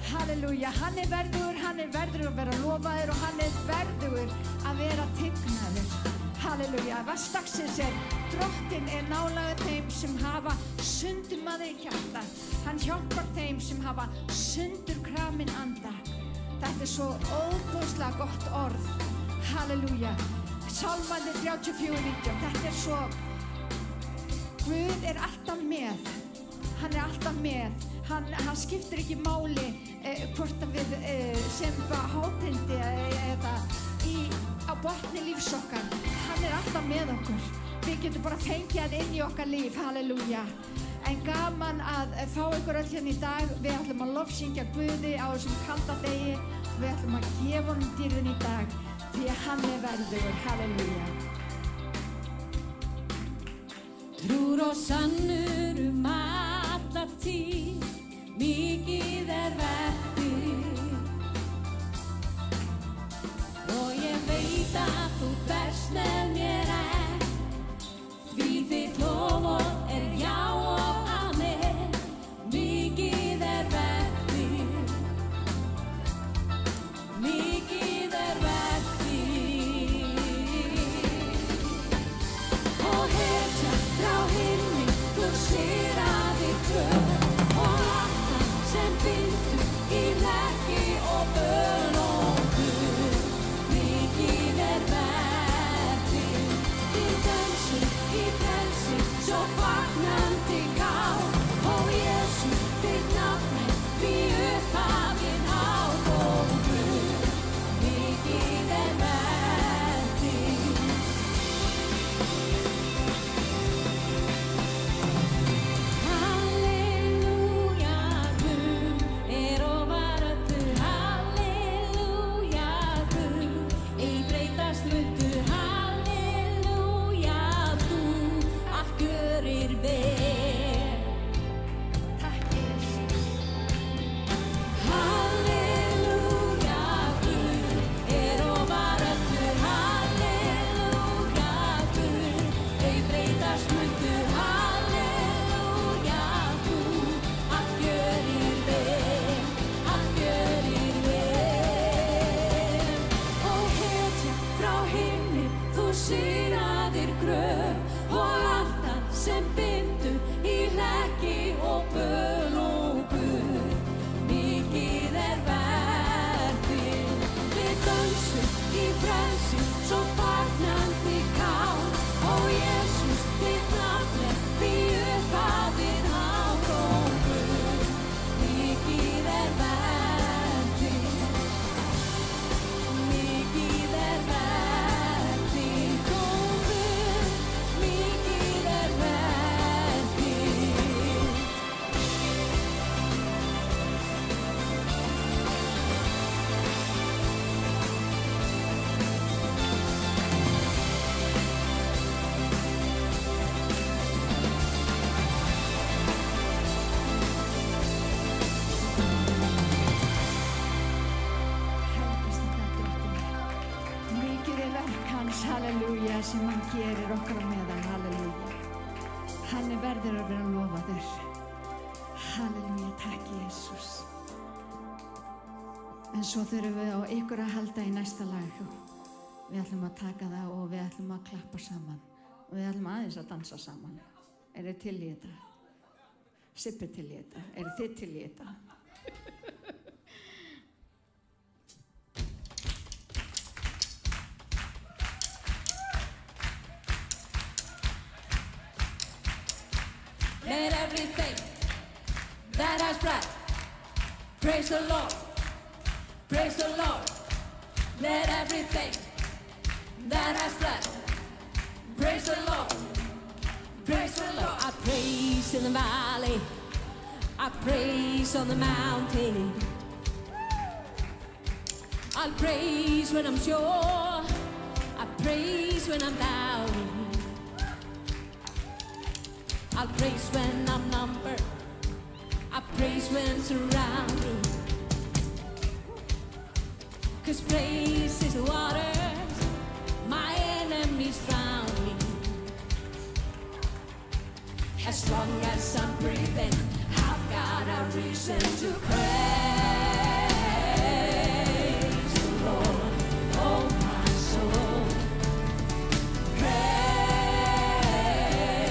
Halleluja, hann verður að vera lofaður og hann verður að vera tignaður. Halleluja, verstaksins Drottinn nálægur þeim sem hafa sundurmaður í hjarta. Hann hjálpar þeim sem hafa sundurkramin anda. Þetta svo óbúslega gott orð. Halleluja, Sálmandi 34:19. Þetta svo, Guð alltaf með. Hann alltaf með. Hann skiptir ekki máli hvort að við sem hátindi eða á botni lífs okkar. Hann alltaf með okkur. Við getum bara fengið hann inn í okkar líf. Halleluja. En gaman að fá ykkur öll hérna í dag. Við ætlum að lofsyngja Guði á þessum kalda degi. Við ætlum að gefa honum dýrðin í dag því að hann verður. Halleluja. Trúr og sannur alla tíð, mikið vert þitt. Og ég veit að þú berst með mér enn, því þitt loforð já og amen. Mikið vert þitt, mikið vert þitt. Og hetja frá himni, þú sigraðir tröð. Sem bindur í hlekki og bön og Guð, mikið vert þitt. Við dönsum í frelsi, svo fagnandi kát. Ó Jesús, þitt nafn því upphafið hátt. Ó Guð, mikið vert þitt. halleluja, sem hann gerir okkar á meðan, halleluja. Hann er verður að vera lofaður. Halleluja, takk Jesús. En svo þurfum við á ykkur að halda í næsta lag. Við ætlum að taka það og við ætlum að klappa saman. Og við ætlum aðeins að dansa saman. Eru þið til í þetta? Sippi til í þetta? Eru þið til í þetta? Let everything that has breath praise the Lord. Praise the Lord. Let everything that has breath praise the Lord. Praise the Lord. I praise in the valley. I praise on the mountain. I'll praise when I'm sure. I praise when I'm down. I'll praise when I'm numbered. I praise when surrounded. 'Cause praise is the waters my enemies drown me. As long as I'm breathing, I've got a reason to praise the Lord, oh my soul.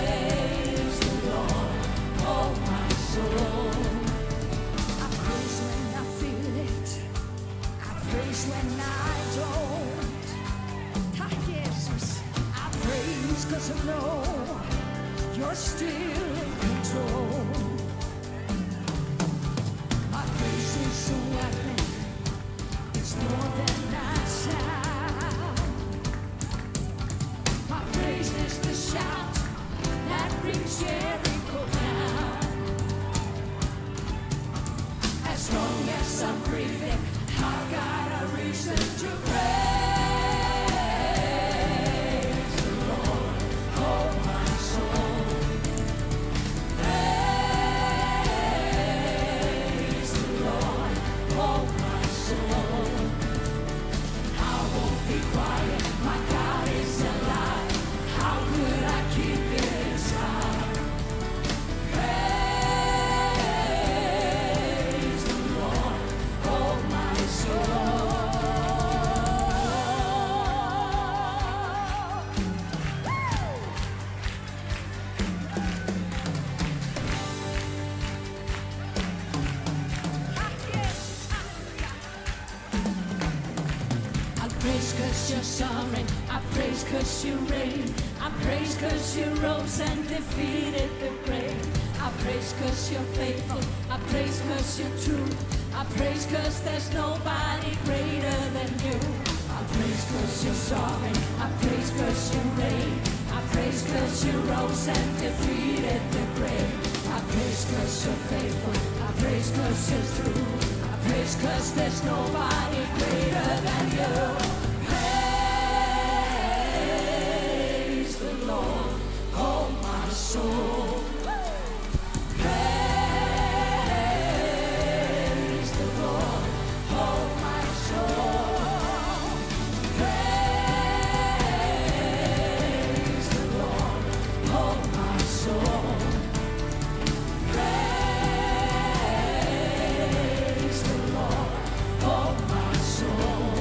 Praise the Lord, oh my soul. I praise when I feel it. I praise when I don't. Tack Jesus. I praise 'cause I know you're still in control. My praise is a weapon. It's more than a sound. My praise is the shout that brings Jericho down. As long as I'm breathing, I've got a reason to praise the Lord, oh my soul. Praise the Lord, oh my soul. I won't be quiet, my God is alive. How could I keep it inside? Praise the Lord, oh my soul. I praise 'cause you're sovereign. I praise 'cause you reign. I praise 'cause you rose and defeated the grave. I praise 'cause you're faithful. I praise 'cause you're true. I praise 'cause there's nobody greater than you. I praise 'cause you're sovereign. I praise 'cause you reign. I praise 'cause you rose and defeated the grave. I praise 'cause you're faithful. I praise 'cause you're true. I praise 'cause there's nobody greater than you. Praise the Lord, oh my soul. Praise the Lord, oh my soul. Praise the Lord, oh my soul. Praise the Lord, oh my soul.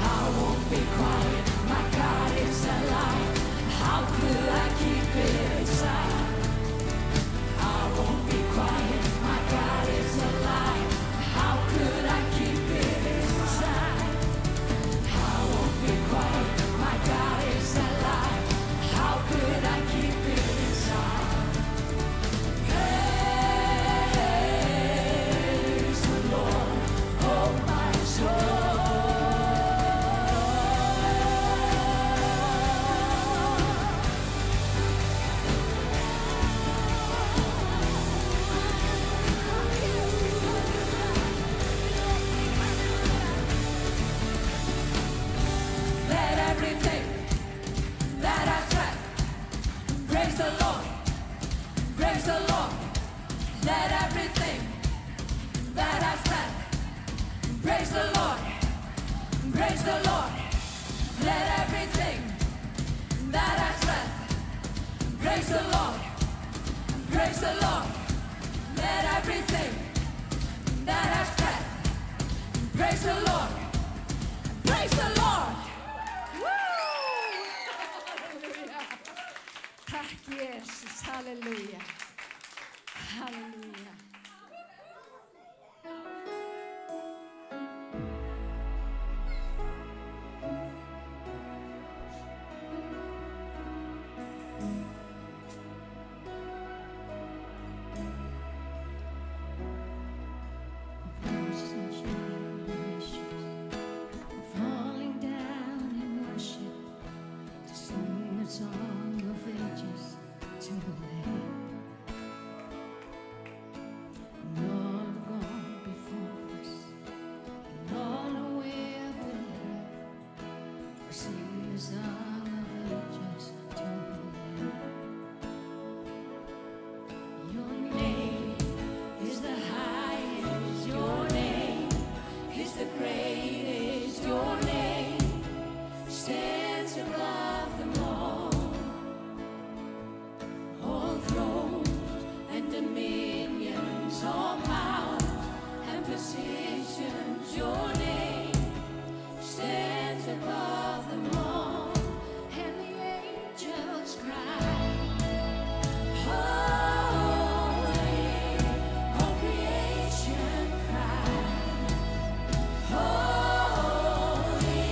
I won't be quiet, my God is alive. How could I keep it inside? I won't be quiet, my God is alive. How could I keep it inside? I won't be quiet, my God is alive. How could I keep it inside? Praise the Lord, oh my soul. Let everything that has breath praise the Lord. Praise the Lord. Let everything that has breath praise the Lord. Praise the Lord. Let everything that has breath praise the Lord. Praise the Lord. Let everything that has breath praise the Lord. Praise the Lord. Halleluja. Tack Jesus. Halleluja. Halleluja. Falling down in worship to sing the song of ages to the Lamb. All have gone before us, and all who will believe will sing the song of ages to the Lamb. Your name is the highest. Your name is the greatest. Your name stands above them all. All thrones and dominions, all power and positions. Your name stands above them all. And the angels cry, holy, all creation cry, holy,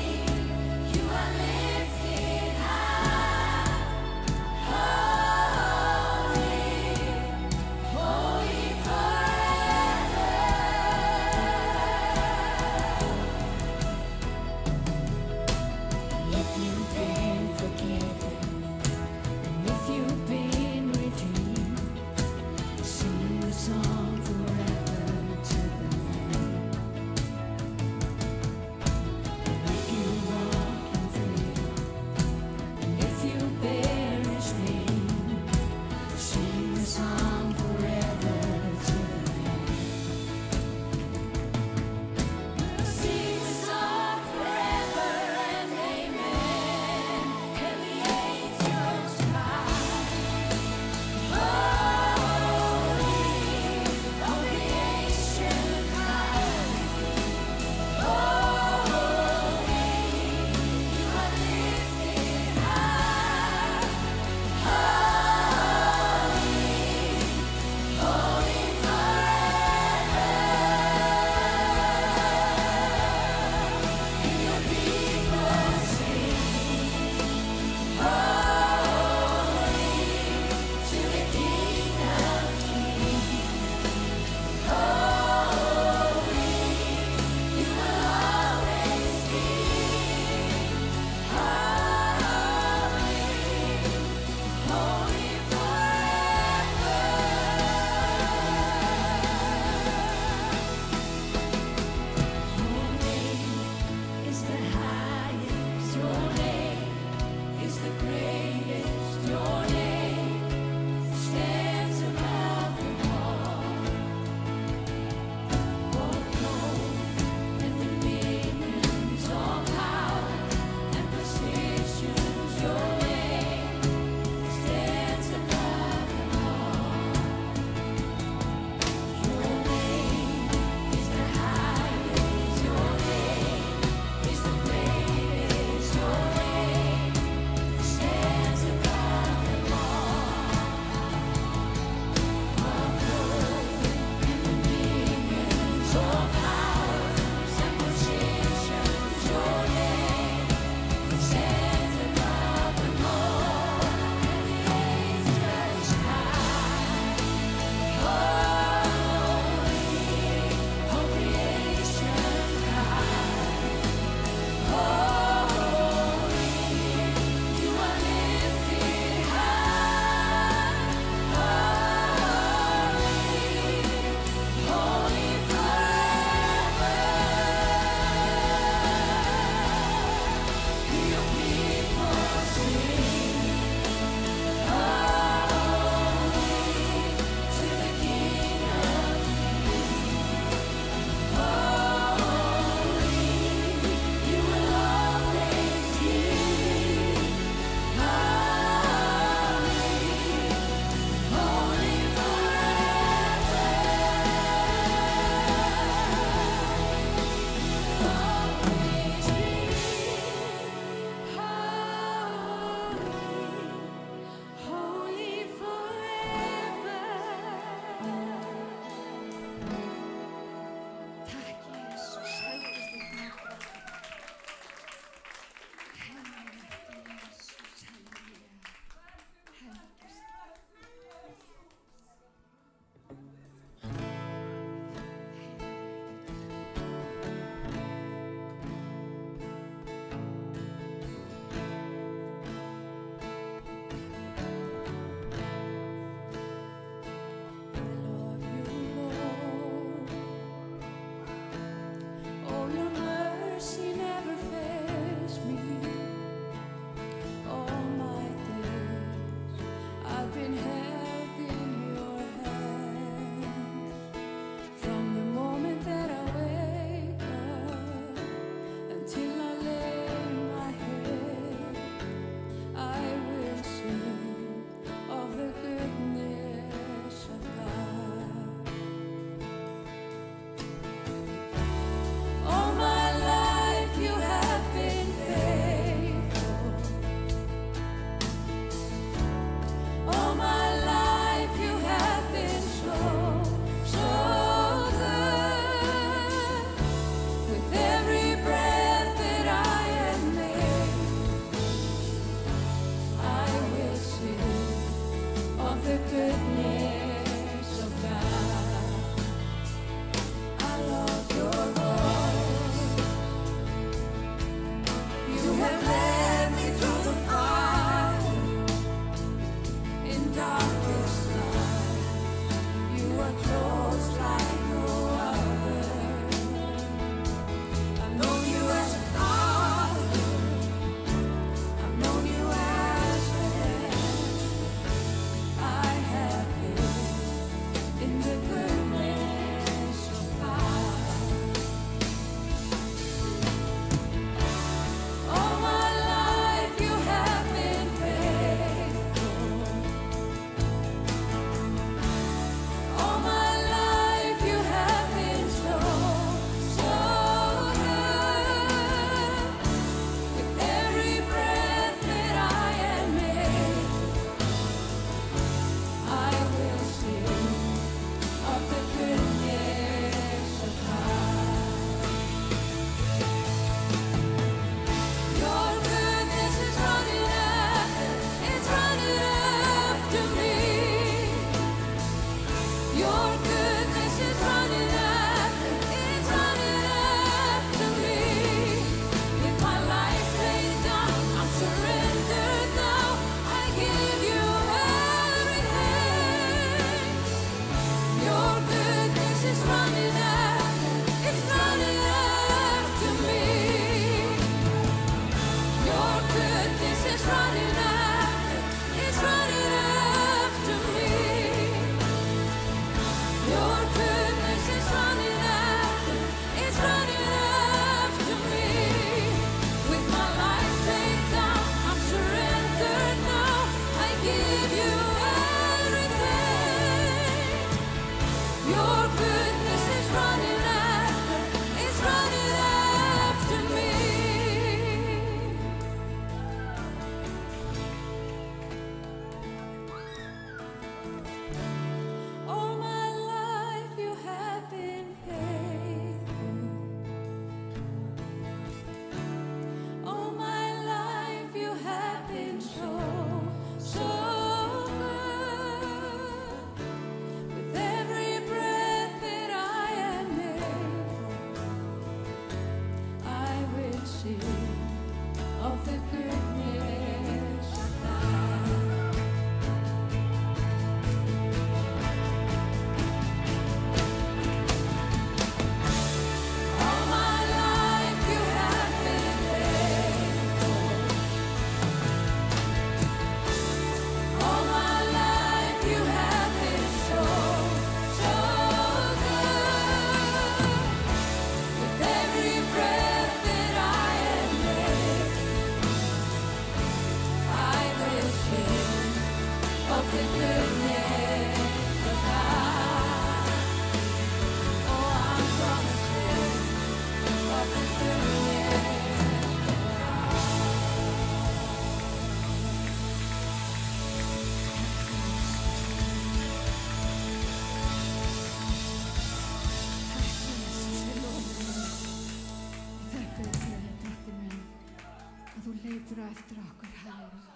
hleypur á eftir okkur, halleluja.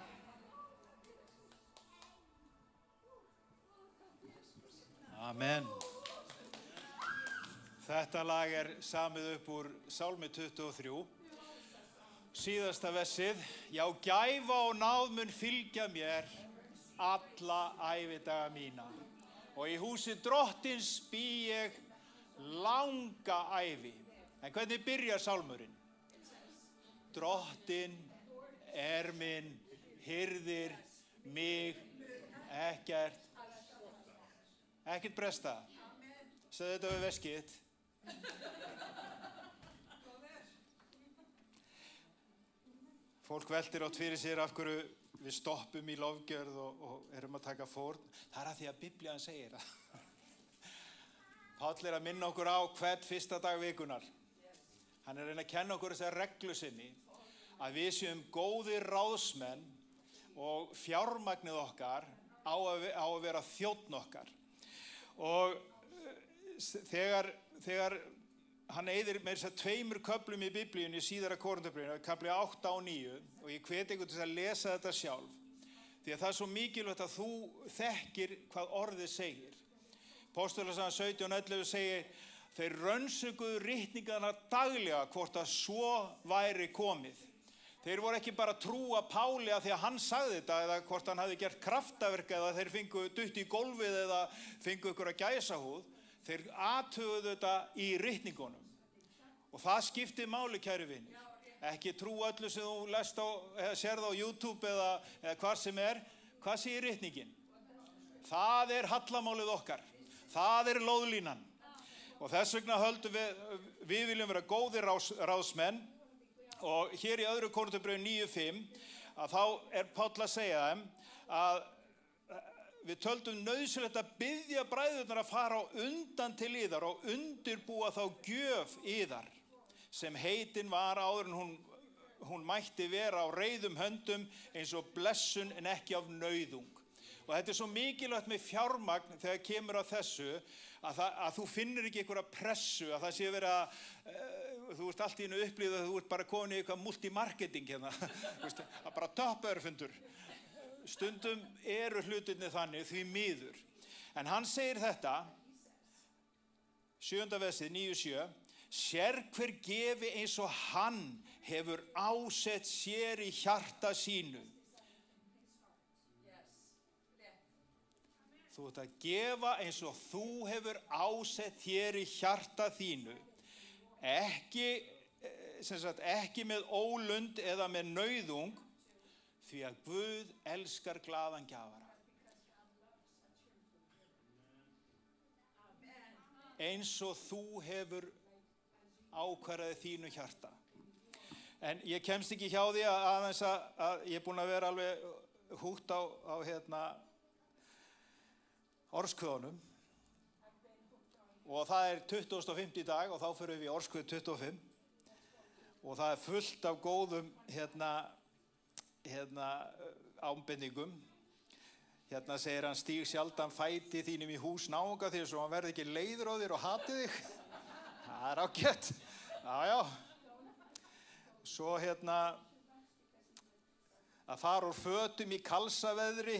Amen. Þetta lag samið upp úr Sálmi 23. Síðasta versið. Já, gæfa og náð mun fylgja mér alla ævidaga mína. Og í húsi Drottins bý ég langa ævi. En hvernig byrjar sálmurinn? Drottinn minn, hirðir mig, ekkert bresta. Segðu þetta við veskið. Fólk veltir átt fyrir sér af hverju við stoppum í lofgjörð og erum að taka fórn. Það að því að Biblían segir það. Páll að minna okkur á hvern fyrsta dag vikunar. Hann að reyna að kenna okkur þessa reglu sinni að við séum góðir ráðsmenn og fjármagnið okkar á að vera þjónn okkar. Og þegar hann eyðir meira þess að 2 köflum í Biblíunni í síðara Korintharbréfinu, kafli 8 og 9, og ég hvet ykkur til að lesa þetta sjálf, því að það svo mikilvægt að þú þekkir hvað orðið segir. Póstulasagan 17:11 segir, þeir rönnsuguðu ritningarnar daglega hvort að svo væri komið. Þeir voru ekki bara að trúa Páli að því að hann sagði þetta eða hvort hann hafi gert kraftaverk eða þeir fengu dutt í gólfið eða fengu ykkur að gæsahúð. Þeir athuguðu þetta í ritningunum. Og það skiptir máli, kæru vinir. Ekki trú öllu sem þú lest á eða sérð á YouTube eða hvar sem Hvað segir ritningin? Það hallamálið okkar. Það lóðlínan. Og þess vegna höldum við viljum vera góðir ráðsmenn. Og hér í 2. Korintharbréfi 9:5 að þá Páll að segja þeim að við töldum nauðsynlegt að biðja bræðurnar að fara á undan til yðar og undirbúa þá gjöf yðar sem heitin var áður en hún mætti vera á reiðum höndum eins og blessun en ekki af nauðung. Og þetta svo mikilvægt með fjármagn þegar kemur að þessu að þú finnir ekki einhverja pressu, að það sé verið að þú ert allt í einu upplifað að þú ert bara komin í eitthvað multimarketing hérna, að bara toppörfundur. Stundum hlutirnir þannig því miður. En hann segir þetta, 7. versið 9:7, sérhver gefi eins og hann hefur ásett sér í hjarta sínu. Þú ert að gefa eins og þú hefur ásett þér í hjarta þínu. Ekki með ólund eða með nauðung, því að Guð elskar glaðan gjafara. Eins og þú hefur ákvarðað þínu hjarta. En ég kemst ekki hjá því að ég búin að vera alveg hútt á orðskvöðunum. Og það 25. dag og þá förum við í orðskvöð 25. Og það fullt af góðum ábendingum. Hérna segir hann, stíg sjaldan fæti þínum í hús náunga þér svo hann verði ekki leiður á þér og hati þig. Það ágætt. Já. Svo að fara úr fötum í kalsaveðri,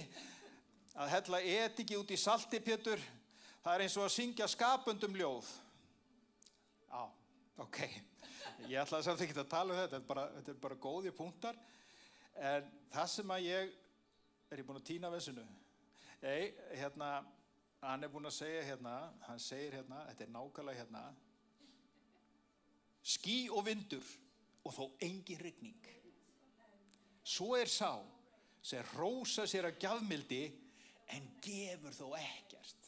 að hella ediki út í saltipétur, það eins og að syngja skapundum ljóð. Já, ok. Ég ætlaði samt ekki að tala um þetta er bara góðir punktar. En það sem að ég búin að týna vesinu. Hann búin að segja hann segir þetta nákvæmlega ský og vindur og þó engin rigning. Svo sá sem hrósar sér að gjafmildi en gefur þó ekkert.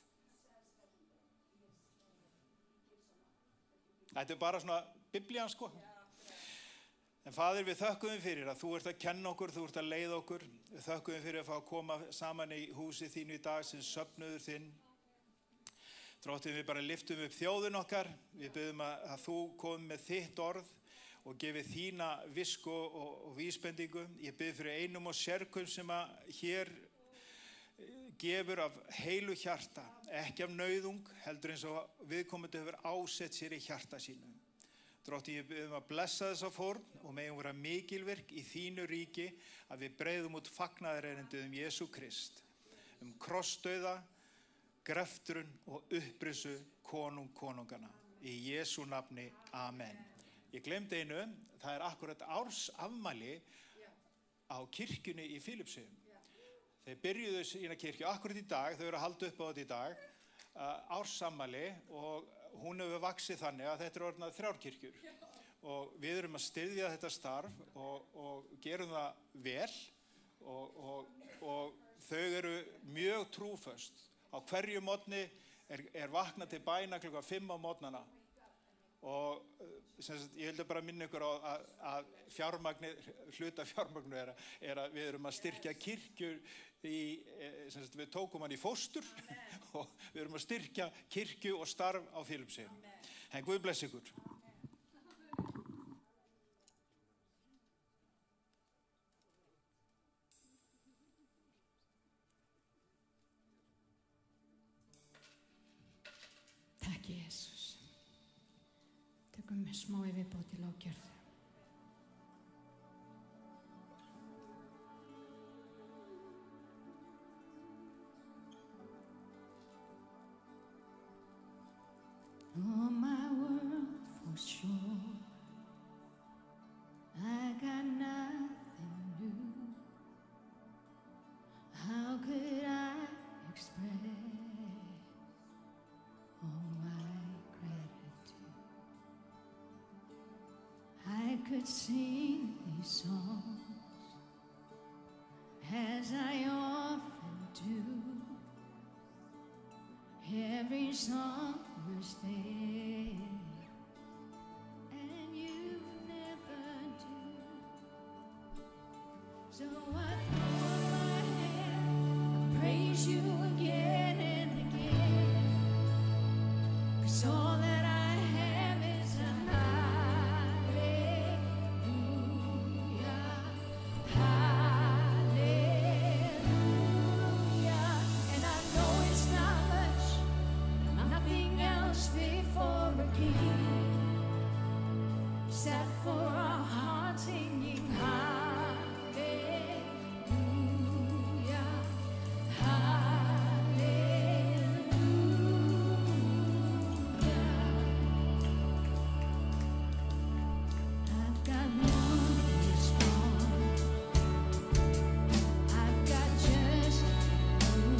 Þetta bara svona Biblían sko. En Faðir, við þökkum fyrir að þú ert að kenna okkur, þú ert að leiða okkur. Við þökkum fyrir að fá að koma saman í húsi þínu í dag sem söfnuður þinn. Þróttum við bara lyftum upp þjóðin okkar. Við biðjum að þú komir með þitt orð og gefið þína visku og vísbendingu. Ég bið fyrir einum og sérkum sem að hér gefur af heilu hjarta, ekki af nauðung, heldur eins og viðkomandi hefur ásett sér í hjarta sínu. Drottinn, ég bið að blessa þessa fórn og megum vera mikilvirk í þínu ríki að við breiðum út fagnaðarerindið Jesú Krist. Krossdauða, greftrun og upprisu konungana. Í Jesú nafni, amen. Ég glemdi einu, það akkurat ársafmæli á kirkjunni í Filippseyjum. Þeir byrjuðu sína kirkju akkurat í dag, þau eru að halda upp á þetta í dag, ársafmæli og hún hefur vaxið þannig að þetta orðnað 3 kirkjur. Og við erum að styðja þetta starf og gerum það vel og þau eru mjög trúföst. Á hverju morgni vaknað til bæna klukkan 5 á morgnana. Og ég vildi bara minna ykkur á að hluta fjármagnu að við erum að styrkja kirkjur við tókum hann í fóstur og við erum að styrkja kirkju og starf á Filippseyjum. En Guð blessi ykkur. Takk Jesús. Tökum smá yfirbót í lággjörð. Oh, my world for sure, I got nothing new. How could I express all my gratitude? I could sing these songs as I often do. Every song was there, and you never do. So I throw up my hand, I praise you again and again, 'cause all that I have is a hallelujah, hallelujah. And I know it's not much, nothing else fit for a king, except for our hearts singing hallelujah, hallelujah. I've got one response, I've got just you.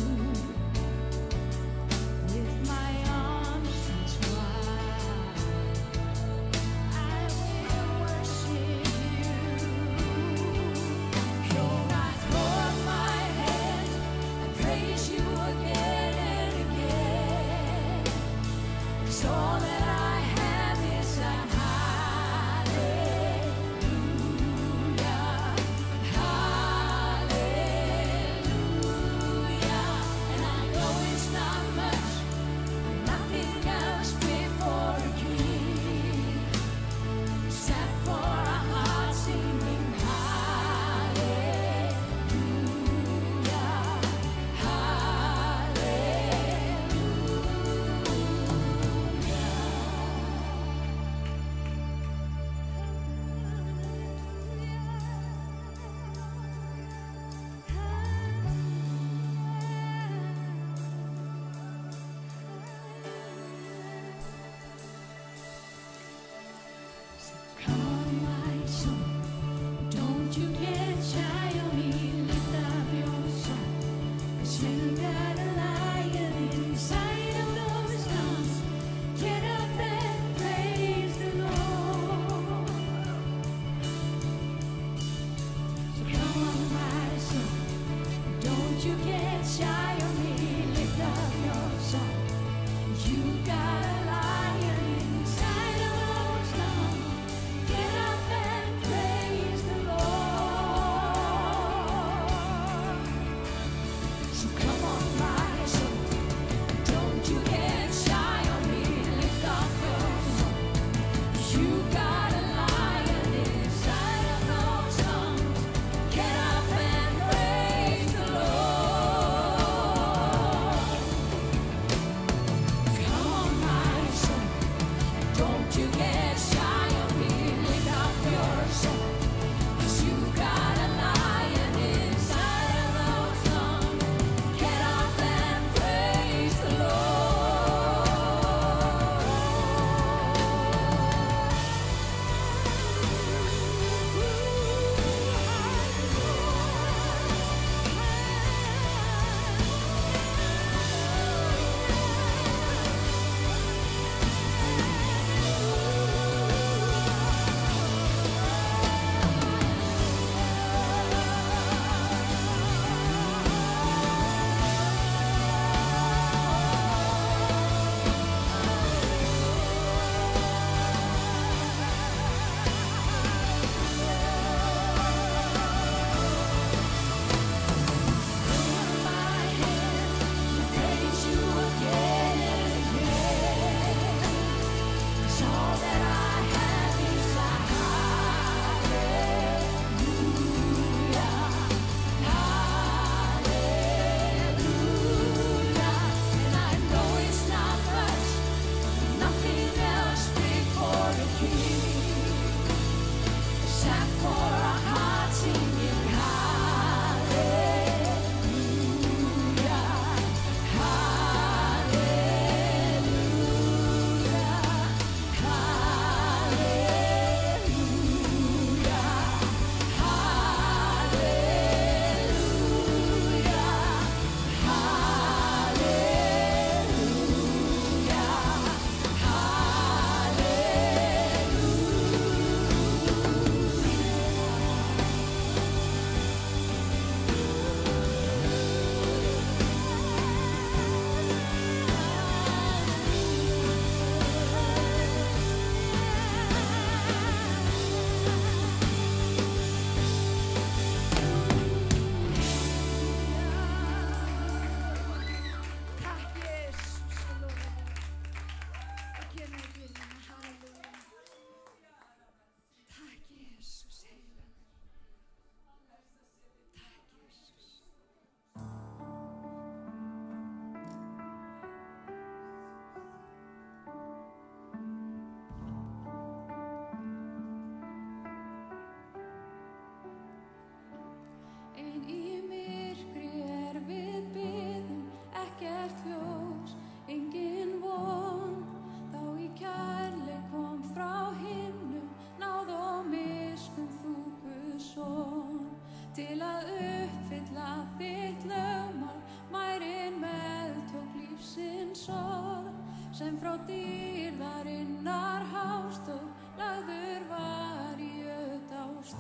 With my arms stretched wide, I will worship you.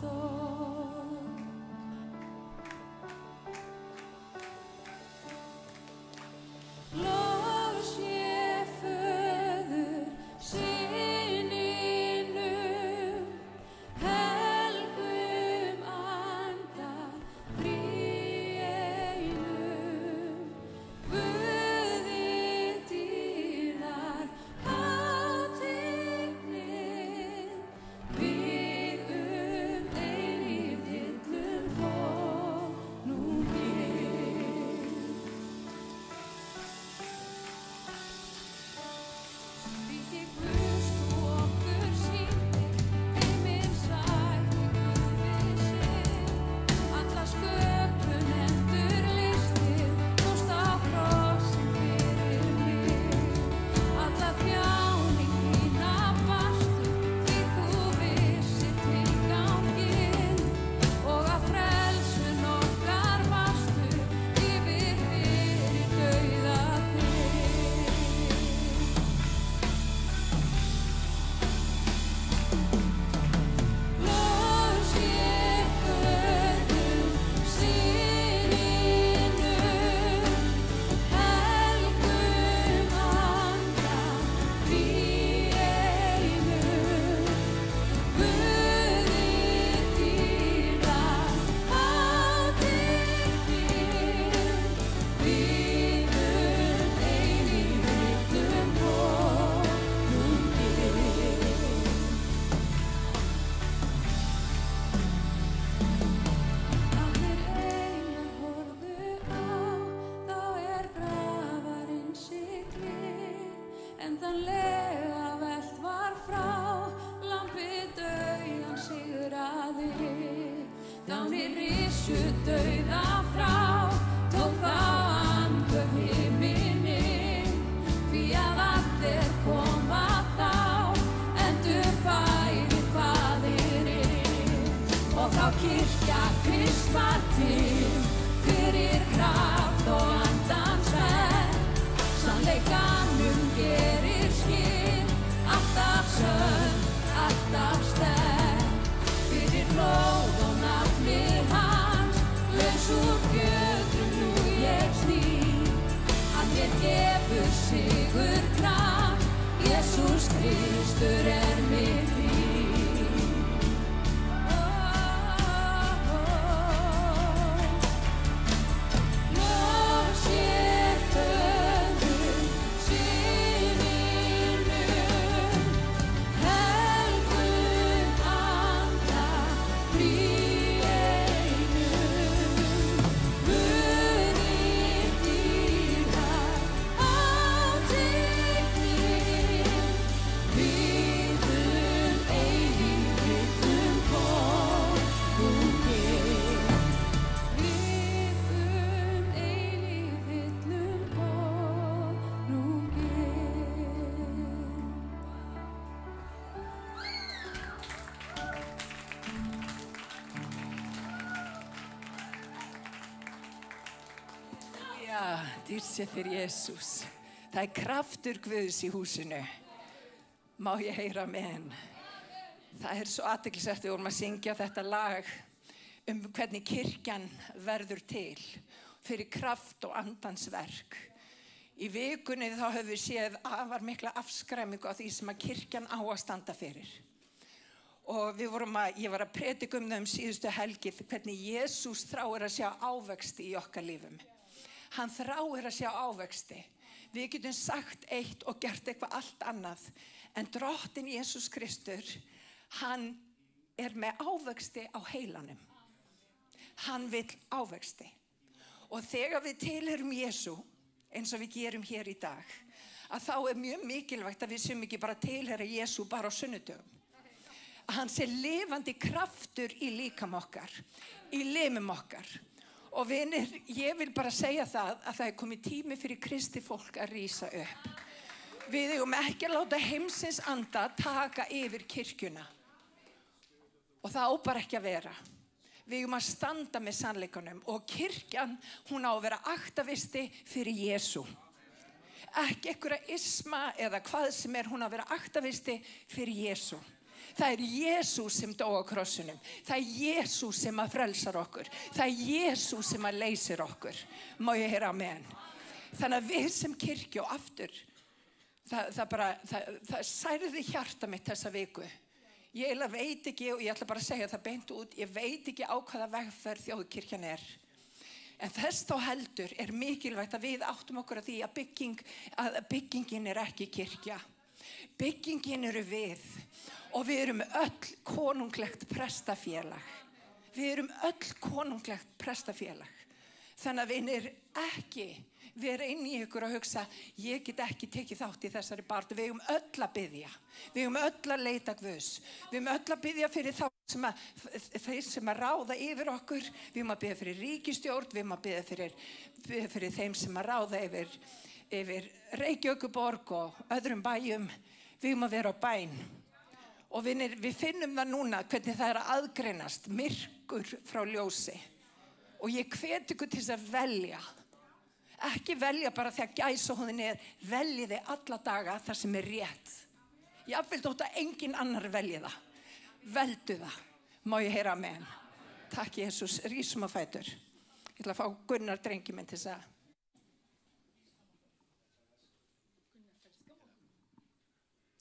aðstoð. Lof sé Föður, Syninum, helgum anda, þríeinum, Guði dýrðar hátignin, við eilífð hillum konunginn. Ríki Guðs þú okkur sýndir, heiminn sætti Guði sig. Alla sköpun endurlýstir, fórst á krossinn fyrir mig. Alla þjáning þína barstu, því þú vissir tilganginn. Og að frelsun okkar varstu, yfir fyrir dauða þinn. Lof sé Föður, Syninum, helgum anda, þríeinum, Guði dýrðar hátignin, við eilífð hillum konunginn. Allir englar horfðu á, þá grafarinn siglir, endanlega velt var frá, lambið dauðan sigraði. Dánir risu dauða frá, tók þá andvöf himinninn, því að allir koma þá, endurfæðir Faðirinn. Og þá kirkja kristnar til, fyrir kraft og andans verk, sannleikanum gerir skil, alltaf sönn, alltaf sterk, fyrir blóð og nafni hans, laus úr fjötrum nú ég sný. Hann mér gefur sigurkraft, Jesús Kristur mitt líf. Lof sé Föður, Syninum, helgum anda, þríeinum, Guði dýrðar hátignin, við eilífð hillum konunginn. Við eilífð hillum konunginn. Já, dýrt sé fyrir Jesús. Það er kraftur Guðs í húsinu. Má ég heyra amen. Það er svo athyglisvert, við vorum að syngja þetta lag hvernig kirkjan verður til fyrir kraft og andans verk. Í vikunni þá höfum við séð afar mikla afskræmingu á því sem að kirkjan á að standa fyrir. Og ég var að predika það síðustu helgi, hvernig Jesús þráir að sjá ávexti í okkar lífum. Hann þráir að sjá ávexti. Við getum sagt eitt og gert eitthvað allt annað, en drottinn Jesús Kristur, hann með ávexti á heilanum. Hann vill ávexti. Og þegar við tilheyrum Jesú, eins og við gerum hér í dag, að þá mjög mikilvægt að við séum ekki bara tilheyra Jesú bara á sunnudögum. Að hann sé lifandi kraftur í líkam okkar, í limum okkar. Og vinir, ég vil bara segja það að það komið tími fyrir kristi fólk að rísa upp. Við eigum ekki að láta heimsins anda taka yfir kirkjuna. Og það á bara ekki að vera. Við eigum að standa með sannleikanum og kirkjan, hún á að vera aktavisti fyrir Jesú. Ekki einhverja isma eða hvað sem hún á að vera aktavisti fyrir Jesú. Það Jesús sem dó á krossinum. Það Jesús sem að frelsar okkur. Það Jesús sem að leysir okkur. Má ég heyra amen. Þannig að við sem kirkju og aftur, það særði hjarta mitt þessa viku. Ég eiginlega veit ekki, og ég ætla bara að segja það beint út, ég veit ekki á hvaða vegferð þjóðkirkjan En þess þá heldur mikilvægt að við áttum okkur að því að byggingin ekki kirkja. Byggingin eru við og við erum öll konunglegt prestafélag. Við erum öll konunglegt prestafélag. Þannig að vinir ekki vera inn í ykkur og hugsa, ég get ekki tekið þátt í þessari baráttu. Við eigum öll að biðja. Við eigum öll að leita Guðs. Við eigum öll að biðja fyrir þeir sem að ráða yfir okkur. Við eigum að biðja fyrir ríkisstjórn. Við eigum að biðja fyrir þeim sem að ráða yfir Reykjavíkurborg og öðrum bæjum. Við eigum að vera á bæn. Og vinir, við finnum það núna hvernig það að aðgreinast myrkur frá ljósi. Og ég hvet ykkur til þess að velja. Ekki velja bara þegar gæsahúðin veljiði alla daga þar sem rétt. Jafnvel þótt að engin annar velji það. Veldu það. Má ég heyra amen. Takk Jesús, rísum á fætur. Ég ætla að fá Gunnar drengi minn til þess að.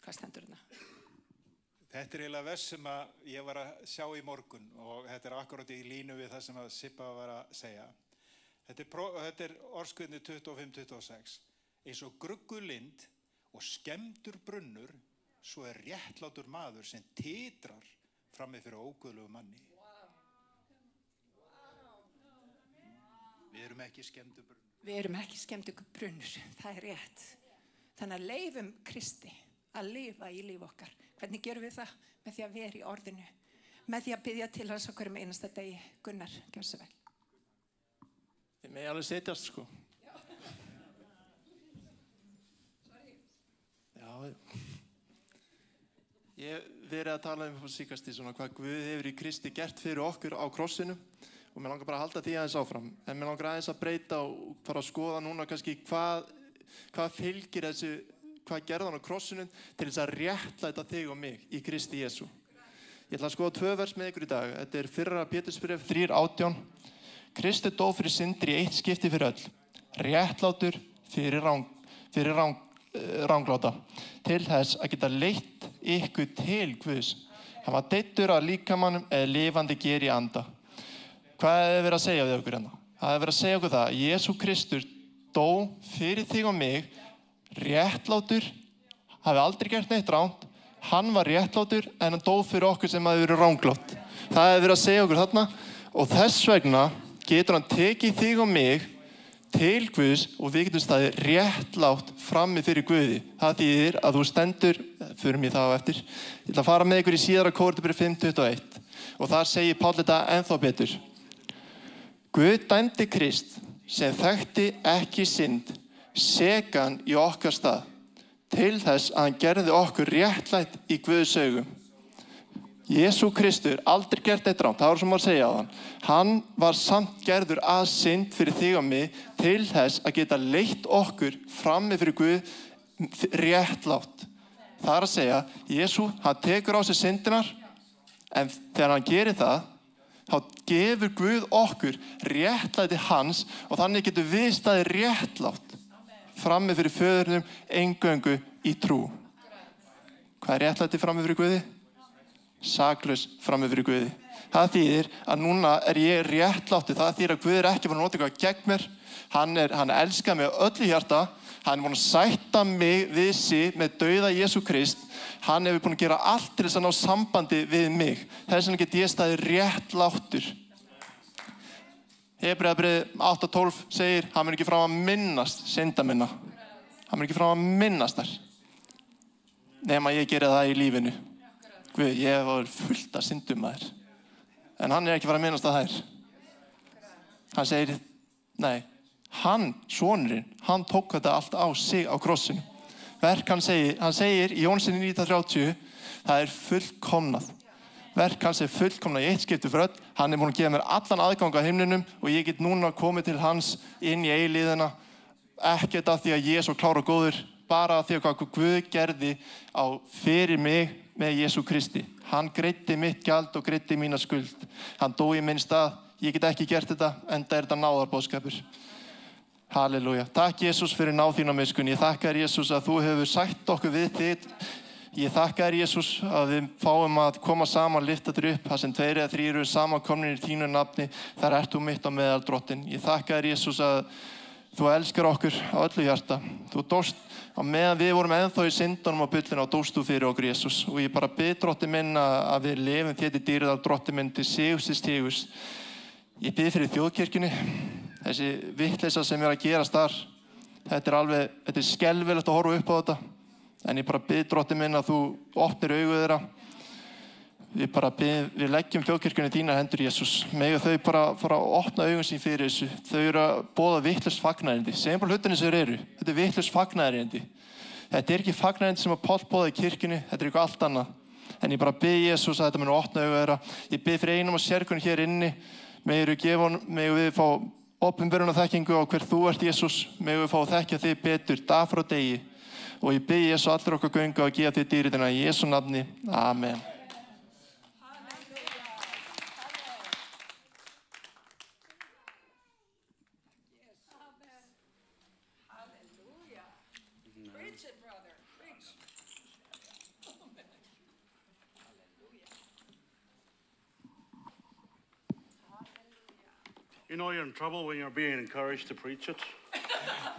Hvað stendur þetta? Þetta eiginlega vers sem að ég var að sjá í morgun og þetta akkurat í línu við það sem að Sibba var að segja. Þetta orðskviðni 25-26. Eins og gruggulind og skemmdur brunnur, svo réttlátur maður sem titrar frammi fyrir óguðlegu manni. Við erum ekki skemmdur brunnur. Við erum ekki skemmdur brunnur, það rétt. Þannig að leyfum Kristi að lifa í líf okkar. Hvernig gerum við það? Með því að vera í orðinu. Með því að biðja til hans á hverjum einasta degi. Gunnar, gjör svo vel. Þið megi alveg setjast, sko. Já. Ég verið að tala síkast í svona hvað Guð hefur í Kristi gert fyrir okkur á krossinu og mér langar bara að halda því aðeins áfram. En mér langar aðeins að breyta og fara að skoða núna kannski hvað fylgir þessu hvað gerði hann á krossinum til þess að réttlæta þig og mig í Kristi Jesú. Ég ætla að skoða 2 vers með ykkur í dag. Þetta 1. Pétursbréf 3:18. Kristi dó fyrir syndir í eitt skipti fyrir öll. Réttlátur fyrir rangláta. Til þess að geta leitt ykkur til Guðs. Hann var deyddur að líkamannum eða lifandi ger í anda. Hvað verið að segja við okkur hérna? Það verið að segja okkur það að Jesú Kristur dó fyrir þig og mig réttlátur, hafi aldrei gert neitt ránt, hann var réttlátur en hann dó fyrir okkur sem hafi verið ranglátt. Það hefur verið að segja okkur þarna og þess vegna getur hann tekið þig og mig til Guðs og við getum staðið réttlátt frammi fyrir Guði. Það þýðir að þú stendur, förum ég það á eftir, ég ætla að fara með ykkur í síðara Kórintubréf 5:21 og þar segir Páll þetta ennþá betur. Guð dæmdi Krist sem þekkti ekki synd sekan í okkar stað til þess að hann gerði okkur réttlætt í Guðs augum. Jesú Kristur aldrei gert eitt ránt, það var sem að segja á hann. Hann var samt gerður að synd fyrir þig og mig til þess að geta leitt okkur frammi fyrir Guð réttlátt. Það að segja, Jesú, hann tekur á sig syndinar en þegar hann gerir það þá gefur Guð okkur réttlæti hans og þannig getur við staðið réttlátt frammi fyrir föðurnum eingöngu í trú. Hvað réttlæti frammi fyrir Guði? Saklaus frammi fyrir Guði. Það þýðir að núna ég réttlátti. Það þýðir að Guð ekki búinn að nota eitthvað gegn mér. Hann elskar mig öllu hjarta. Hann búinn að sætta mig við sig með dauða Jesú Krist. Hann hefur búinn að gera allt til þess að ná sambandi við mig. Þess vegna get ég staðið réttláttur. Hebreabréf 8:12 segir, hann mun ekki frá að minnast synda minna. Hann mun ekki frá að minnast þar. Nema ég geri það í lífinu. Guð, ég var fullt af syndum maður. En hann ekki fara að minnast að þær. Hann segir, nei, sonurinn, hann tók þetta allt á sig á krossinu. Verk hann segir í Jóhannesarguði 9:30, það fullkomnað. Verk hans fullkomnað í eitt skipti fyrir öll. Hann búinn að gefa mér allan aðgang á himninum og ég get núna komið til hans inn í eilíðina. Ekkert af því að ég er svo klár og góður, bara af því að hvað Guð gerði fyrir mig með Jesú Kristi. Hann greiddi mitt gjald og greiddi mína skuld. Hann dó í minn stað. Ég get ekki gert þetta, enda þetta náðarboðskapur. Halleluja. Takk Jesús fyrir náð þín og miskunn. Ég þakka þér Jesús að þú hefur sagt okkur við þitt. Ég þakka þér Jesús að við fáum að koma saman, lyfta þér upp, það sem 2 eða 3 eru samankomnir í þínu nafni, þar ert þú mitt á meðal drottinn. Ég þakka þér Jesús að þú elskar okkur á öllu hjarta. Þú dóst á meðan við vorum ennþá í syndunum á bullinu og dóst þú fyrir okkur Jesús. Og ég bara bið drottinn minn að við lifum þér til dýrðar, drottinn minn til sigurs. Ég bið fyrir þjóðkirkjunni, þessi vitleysa sem að gerast þar. Þetta er skelfilegt að horfa upp á þetta. En ég bara bið drottinn minn að þú opnir augu þeirra. Við leggjum þjóðkirkjunni í þínar hendur, Jesús. Mega þau bara fara að opna augun sín fyrir þessu. Þau eru að boða vitlaust fagnaðarerindi. Segjum bara hlutinni sem þeir eru. Þetta er vitlaust fagnaðarerindi. Þetta er ekki fagnaðarerindi sem að Páll boðaði í kirkjunni. Þetta er eitthvað allt annað. En ég bara bið Jesús að þetta muni opna augu þeirra. Ég bið fyrir einum og sérkunni hér inni. Megu við fá opinberunarþekkingu á hver þú ert, Jesús. Megu við fá að þekkja þig betur dag frá degi. Og ég bið Jesú allir okkar göngu að gefa þig dýrðina í Jesú nafni. Amen. You know you're in trouble when you're being encouraged to preach it.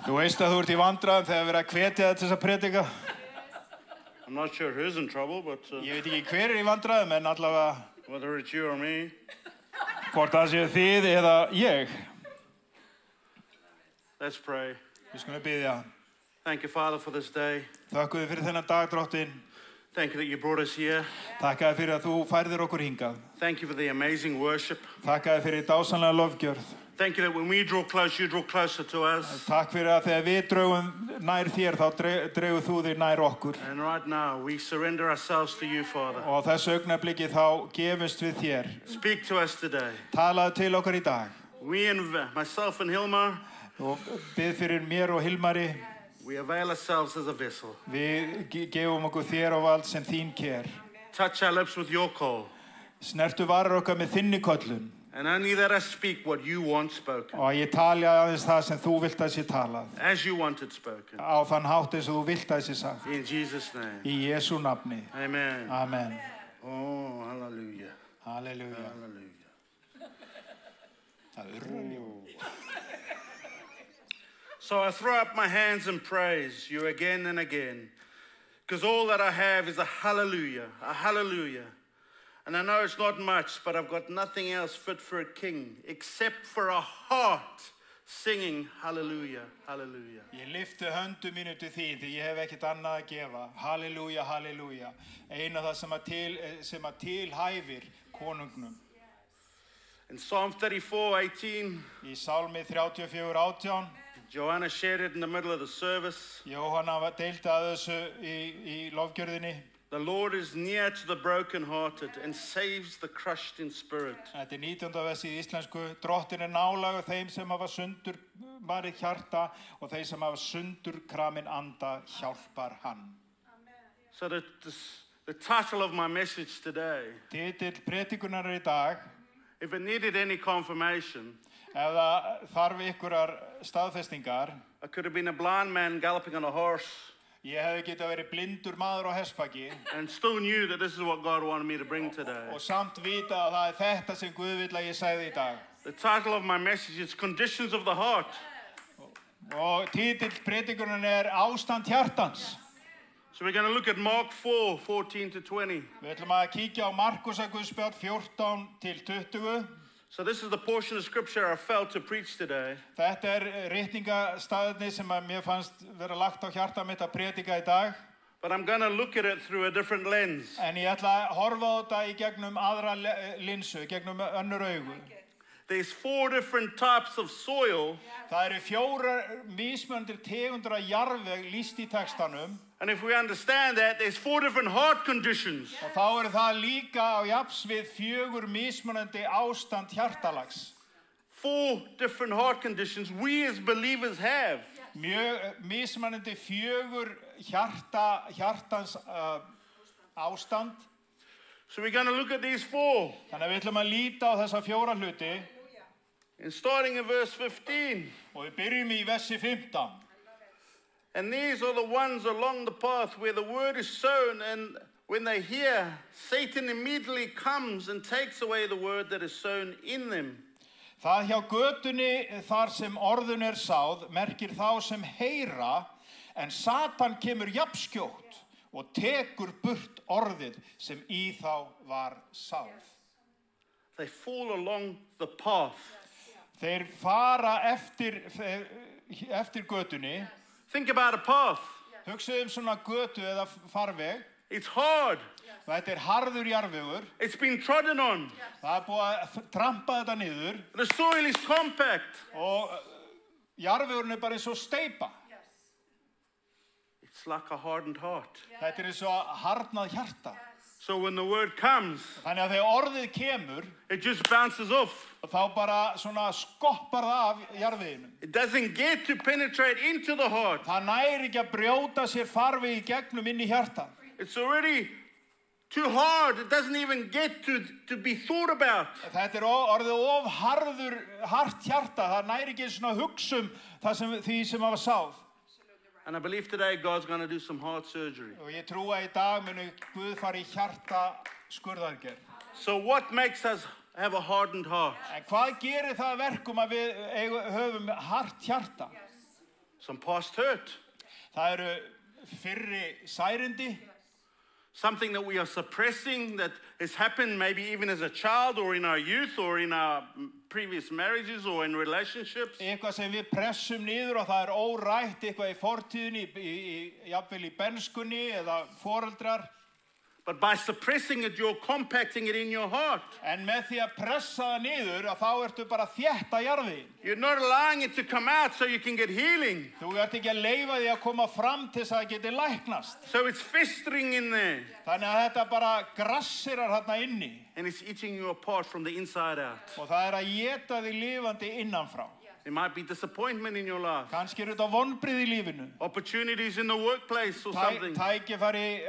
Þú veist að þú ert í vandræðum þegar verið að hvetja þig til þess að predika. I'm not sure who's in trouble, but Ég veit ekki hver í vandræðum, en allavega whether it's you or me, hvort það séu þið eða ég. let's pray. Við skulum biðja. Thank you, Father, for this day. Þakka þér fyrir þennan dag, drottinn. Thank you that you brought us here. Þakka þér fyrir að þú færðir okkur hingað. Thank you for the amazing worship. Þakka þér fyrir dásamlega lofgjörð. Thank you that when we draw close, you draw closer to us. Takk fyrir að þegar við draugum nær þér, þá draugur þú þig nær okkur. And right now, we surrender ourselves to you, Father. Og þessu augnabliki þá gefumst við þér. Speak to us today. Talaðu til okkar í dag. We and myself and Hilmar, Og bið fyrir mér og Hilmari. we avail ourselves as a vessel. Við gefum okkur þér og vald sem þín kér. Touch our lips with your call. Snertu varir okkar með þinni köllun. And only that I speak what you want spoken. Og ég tali aðeins það sem þú vilt að sé talað. As you want it spoken. Á þann hátt eins og þú vilt að sé sagt. In Jesus' name. Í Jesú nafni. Amen. Amen. Oh, hallelujah. Halleluja. Hallelujah. So I throw up my hands and praise you again and again. Because all that I have is a hallelujah, a hallelujah. And I know it's not much, but I've got nothing else fit for a king except for a heart singing hallelujah, hallelujah. Ég lyfti höndum mínu til þín því ég hef ekkert annað að gefa. Halleluja, halleluja. Eina það sem að tilhæfir konungnum. In Psalm 34:18, Í Sálmi 34:18, Joanna shared it in the middle of the service. Jóhanna deildi að þessu í lofgjörðinni. The Lord is near to the brokenhearted and saves the crushed in spirit. Þetta er 19. versi í íslensku. Drottinn nálægur þeim sem hafa sundur marið hjarta og þeim sem hafa sundur kramin anda hjálpar hann. So the title of my message today, Titill predikunar í dag, if it needed any confirmation, ef það þarf ykkurar staðfestingar, I could have been a blind man galloping on a horse ég hefði getað verið blindur maður á hestbaki and still knew that this is what God wanted me to bring today. og samt vita að það er þetta sem Guð vill að ég segði í dag. The title of my message is Conditions of the Heart. Og titill predikunar er Ástand hjartans. So we're going to look at Mark 4:14-20. Við ætlum að kíkja á Markusarguðspjall 14 til 20. So this is the portion of scripture I felt to preach today. Þetta er ritningastaðinni sem að mér fannst vera lagt á hjarta mitt að predika í dag. But I'm going to look at it through a different lens. En ég ætla að horfa á þetta í gegnum aðra linsu, gegnum önnur augu. There's 4 different types of soil. Það eru 4 mismunandi tegundir af jarðveg lýst í textanum. And if we understand that, there's 4 different heart conditions. Og þá eru það líka á jafns við 4 mismunandi ástand hjartalags. 4 different heart conditions we as believers have. mjög mismunandi fjögur hjartans ástand. So we're going to look at these 4. Þannig að við ætlum að líta á þessa 4 hluti And starting in verse 15. og við byrjum í versi 15. And these are the ones along the path where the word is sown, and when they hear, Satan immediately comes and takes away the word that is sown in them. Það hjá götunni þar sem orðun sáð merkir þá sem heyra, en Satan kemur jafnskjótt og tekur burt orðið sem í þá var sáð. They fall along the path. Þeir fara eftir götunni. Think about a path. Hugsaðu svona götu eða farveg. It's hard. Þetta harður jarðvegur. It's been trodden on. Það búið að trampa þetta niður. The soil is compact. Og jarðvegurinn bara eins og steypa. It's like a hardened heart. Þetta eins og harðnað hjarta. So when the word comes, Þannig að þegar orðið kemur, it just bounces off. þá bara svona skoppar það af jarðveginum. It doesn't get to penetrate into the heart. Það næri ekki að brjóta sér farveg í gegnum inn í hjartan. It's already too hard. It doesn't even get to be thought about. Þetta orðið hart hjarta. Það næri ekki svona hugsum því sem hafa sáð. And I believe today God's going to do some heart surgery. Og ég trúi að í dag muni Guð fara í hjarta skurðargerð. So what makes us have a hardened heart? En hvað gerir það verkum að við höfum hart hjarta? Some past hurt. Það eru fyrri særindi. Something that we are suppressing that has happened maybe even as a child or in our youth or in our previous marriages or in relationships. Eitthvað sem við pressum niður og það órætt, eitthvað í fortíðinni, jafnvel í benskunni eða foreldrar. But by suppressing it, you're compacting it in your heart. En með því að pressa það niður, þá ertu bara að þétta jarðveginn. You're not allowing it to come out so you can get healing. Þú ert ekki að leyfa því að koma fram til þess að það geti læknast. So it's festering in there. Þannig að þetta bara grassirar þarna inni. And it's eating you apart from the inside out. Og það að éta þig lifandi innanfrá. There might be disappointment in your life. Kannski þetta vonbrigði í lífinu. Opportunities in the workplace or something. Tækifæri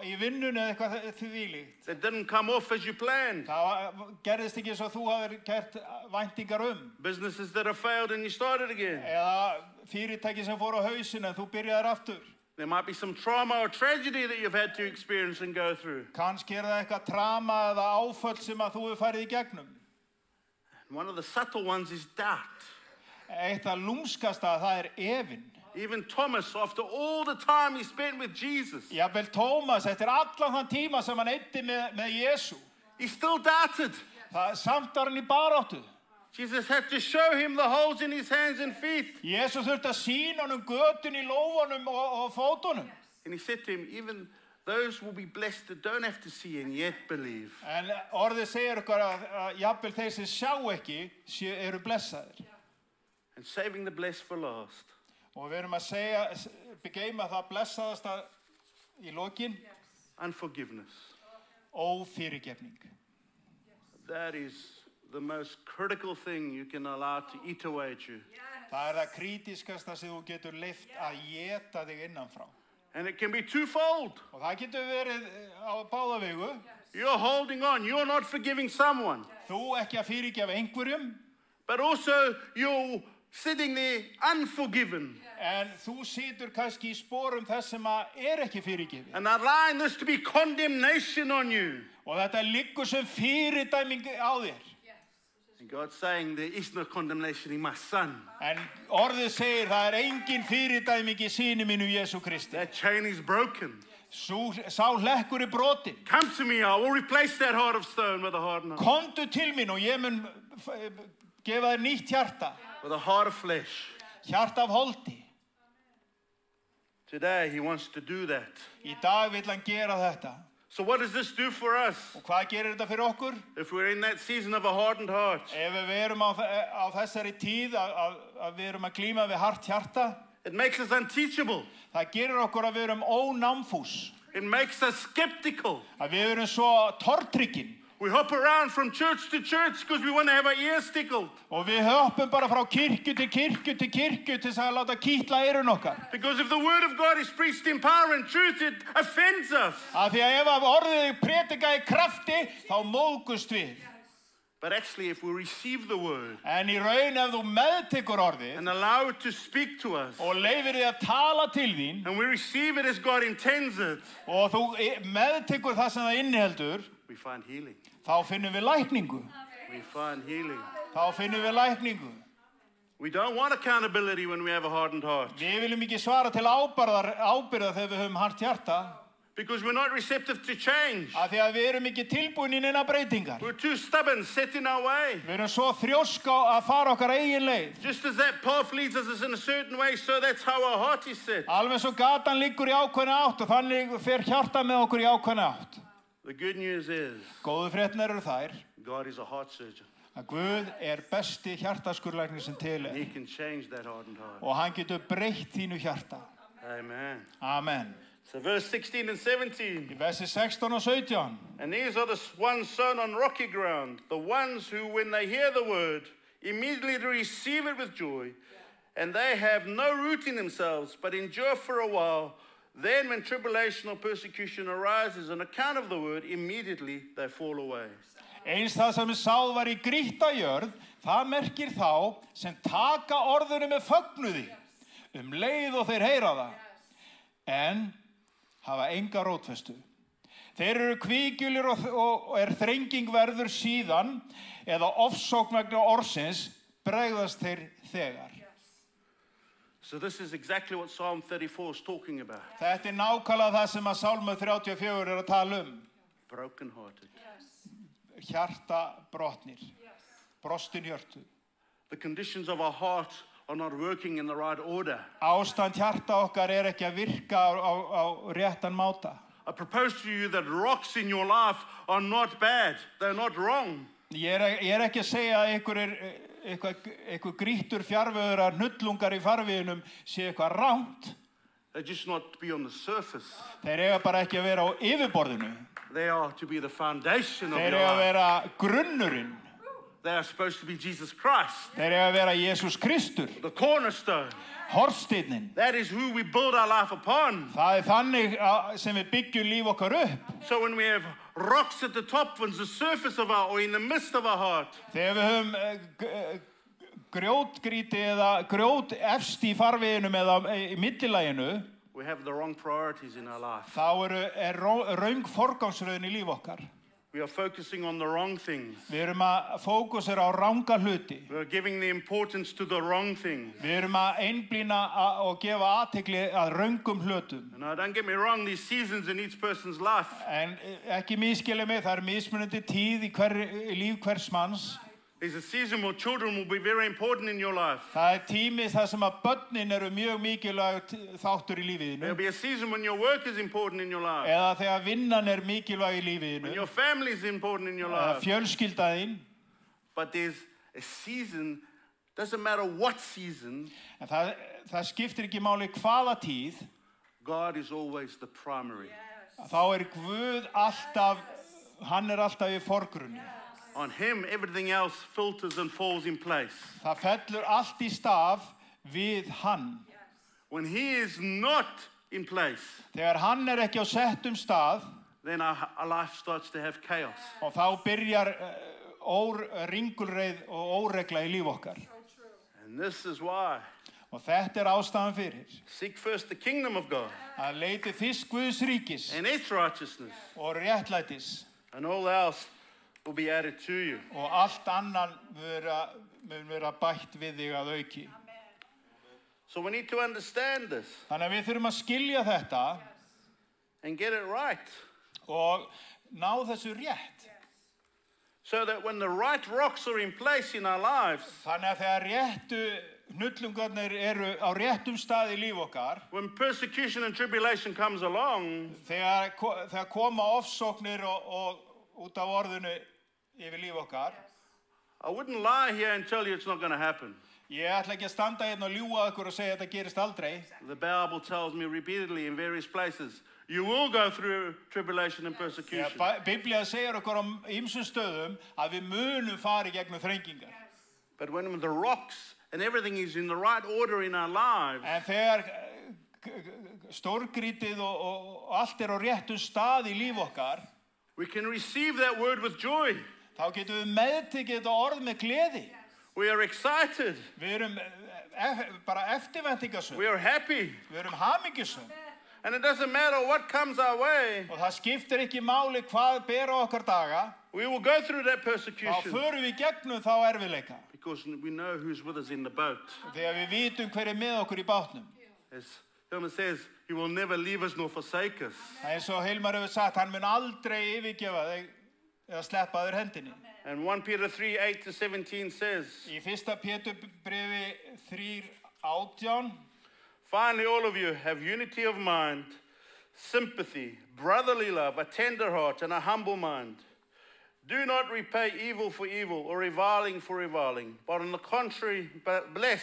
í vinnunni eða eitthvað þvílíkt. That didn't come off as you planned. Það gerðist ekki eins og þú hafðir gert væntingar Businesses that have failed and you started again. Eða fyrirtæki sem fór á hausinn en þú byrjaðir aftur. There might be some trauma or tragedy that you've had to experience and go through. Kannski það eitthvað trama eða áföll sem að þú hefur farið í gegnum. And one of the subtle ones is doubt. Eitt af lúmskasta það efinn. Even Thomas, after all the time he spent with Jesus, Jafnvel Tómas, eftir allan þann tíma sem hann eyddi með Jesú, he still doubted. Samt var hann í baráttu. Jesus had to show him the holes in his hands and feet. Jesús þurfti að sýna honum götin í lófunum og fótunum. And he said to him, even those will be blessed that don't have to see and yet believe. En orðið segir okkur að jafnvel þeir sem sjá ekki eru blessaðir. And saving the blessed for last. Og við erum að geyma það blessaðasta í lokin. Unforgiveness. Ófyrirgefning. That is the most critical thing you can allow to eat away at you. Það það krítiskasta sem þú getur leyft að éta þig innanfrá. And it can be twofold. Og það getur verið á báða vegu. You're holding on. You're not forgiving someone. Þú ekki að fyrirgefa einhverjum. But also you're sitting there unforgiven. En þú situr kannski í sporum þess sem ekki fyrirgefið. And allowing this to be condemnation on you. Og þetta liggur sem fyrirdæming á þér. And God's saying there is no condemnation in my son. En orðið segir það engin fyrirdæming í syni mínu Jesú Kristi. That chain is broken. Sá hlekkur brotin. Come to me, I will replace that heart of stone with a heart of Komdu til mín og ég mun gefa þér nýtt hjarta. with a heart of flesh. Hjarta af holdi. Today he wants to do that. Í dag vill hann gera þetta. So what does this do for us? Og hvað gerir þetta fyrir okkur? If we're in that season of a hardened heart? Ef við erum á þessari tíð að við erum að glíma við hart hjarta, It makes us unteachable. það gerir okkur að við erum ónámfús. It makes us skeptical. Að við erum svo tortryggin. We hop around from church to church because we want to have our ears tickled. Og við hoppum bara frá kirkju til kirkju til kirkju til þess að láta kýtla eyrun okkar. Because if the word of God is preached in power and truth, it offends us. Af því að ef að orðið predika í krafti, þá móðgust við. But actually, if we receive the word En í raun ef þú meðtekur orðið and allow it to speak to us, og leifir þið að tala til þín and we receive it as God intends it, og þú meðtekur það sem það inniheldur, we find healing. þá finnum við lækningu. We find healing. Þá finnum við lækningu. We don't want accountability when we have a hardened heart. Við viljum ekki svara til ábyrgðar þegar við höfum hart hjarta. Because we're not receptive to change. Af því að við erum ekki tilbúin í neina breytingar. We're too stubborn, set in our way. Við erum svo þrjóska að fara okkar eigin leið. Just as that path leads us in a certain way, so that's how our heart is set. Alveg svo gatan liggur í ákveðna átt og þannig fer hjarta með okkur í ákveðna átt. The good news is, Góðu fréttirnar eru þær God is a heart surgeon. að Guð besti hjartaskurlæknir sem til He can change that hardened heart. og hann getur breytt þínu hjarta. Amen. Amen. So verse 16 and 17. Í versi 16 og 17. And these are the ones sown on rocky ground, the ones who, when they hear the word, immediately receive it with joy, and they have no root in themselves, but endure for a while. Then when tribulation or persecution arises on account of the word, immediately they fall away. Eins það sem sáð var í grýtta jörð, það merkir þá sem taka orðinu með fögnuði, leið og þeir heyra það, en hafa enga rótfestu. Þeir eru kvíkjulir og þrenging verður síðan, eða ofsókn vegna orðsins, bregðast þeir þegar. So this is exactly what Psalm 34 is talking about. Þetta nákvæmlega það sem að Sálmur 34 að tala Brokenhearted. Hjarta brotnir. Brostin hjörtu. The conditions of our heart are not working in the right order. Ástand hjarta okkar ekki að virka á réttan máta. I propose to you that rocks in your life are not bad. They're not wrong. Ég ekki að segja að eitthvað grýttur fjarvöður að hnullungar í farveginum sé eitthvað rangt. They just not be on the surface. Þeir eiga bara ekki að vera á yfirborðinu. They are to be the foundation of your Þeir eiga að life. vera grunnurinn. They are supposed to be Jesus Christ, Þeir eiga að vera Jesús Kristur, the cornerstone. hornsteinninn. That is who we build our life upon. Það þannig sem við byggjum líf okkar upp. So when we have rocks at the top, on the surface of our, or in the midst of our heart, Þegar við höfum grjótgrýti eða grjót efst í farveginum eða í millilaginu, we have the wrong priorities in our life. þá röng forgangsröðin í líf okkar. We are focusing on the wrong things. Við erum að fókusera á ranga hluti. We are giving the importance to the wrong things. Við erum að einblína og gefa athygli að röngum hlutum. Now, don't get me wrong, there's seasons in each person's life. En ekki misskilja mig, það mismunandi tíð í líf hvers manns. There's a season where children will be very important in your life. Það tími þar sem að börnin eru mjög mikilvæg þáttur í lífiðinu. There'll be a season when your work is important in your life. Eða þegar vinnan mikilvæg í When lífiðinu. your family is important in your Eða life. fjölskyldaðinn. But there's a season, doesn't matter what season, En það skiptir ekki máli hvaða tíð. God is always the primary. Þá Guð alltaf, hann alltaf í forgrunni. On him, everything else filters and falls in place. Það fellur allt í staf við hann. When he is not in place, Þegar hann ekki á settum stað, then our life starts to have chaos. og þá byrjar ringulreið og óregla í líf okkar. And this is why. Og þetta ástæðan fyrir. Seek first the kingdom of God Að leiti fyrst Guðs ríkis and its righteousness, og réttlætis, and all else will be added to you. og allt annan mun vera bætt við þig að auki. So we need to understand this Þannig að við þurfum að skilja þetta and get it right, og ná þessu rétt. so that when the right rocks are in place in our lives, Þannig að þegar réttu hnullungarnir eru á réttum stað í líf okkar, when persecution and tribulation comes along, þegar koma ofsóknir og út af orðinu yfir líf okkar, I wouldn't lie here and tell you it's not going to happen. ég ætla ekki að standa hérna og ljúga ykkur og segja að þetta gerist aldrei. The Bible tells me repeatedly in various places, You will go through tribulation and persecution. Biblía segir okkur á ýmsum stöðum að við munum fara í gegnum þrengingar. But when the rocks and everything is in the right order in our lives, En þegar stórgrítið og allt á réttum stað í líf okkar, we can receive that word with joy. þá getum við meðtekið þetta orð með gleði. We are excited. Við erum bara eftirvæntingasöm. We are happy. Við erum hamingjusöm. And it doesn't matter what comes our way. Og það skiptir ekki máli hvað ber á okkar daga. We will go through that Þá persecution förum við gegnum þá erfiðleika. because we know who's with us in the boat. Þegar við vitum hver með okkur í bátnum. As Hilma says, he will never leave us nor forsake us. Það eins og Hilmar hefur sagt, hann mun aldrei yfirgefa þig eða sleppa þér hendinni. And 1 Peter 3:8-17 says, Í 1. Péturbréfi 3:18 finally, all of you have unity of mind, sympathy, brotherly love, a tender heart, and a humble mind. Do not repay evil for evil or reviling for reviling, but on the contrary, bless,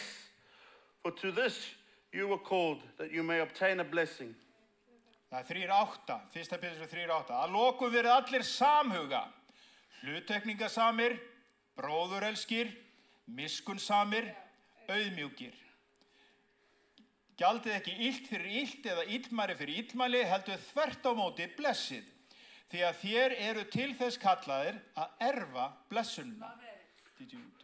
for to this you were called, that you may obtain a blessing. Það 3:8, 1. Pétur 3:8. Að lokum verið allir samhuga, hluttekningasamir, bróðurelskir, miskunnsamir, auðmjúkir. Gjaldið ekki illt fyrir illt eða illmæri fyrir illmæli, heldur þvert á móti blessið. Því að þér eru til þess kallaðir að erfa blessunina.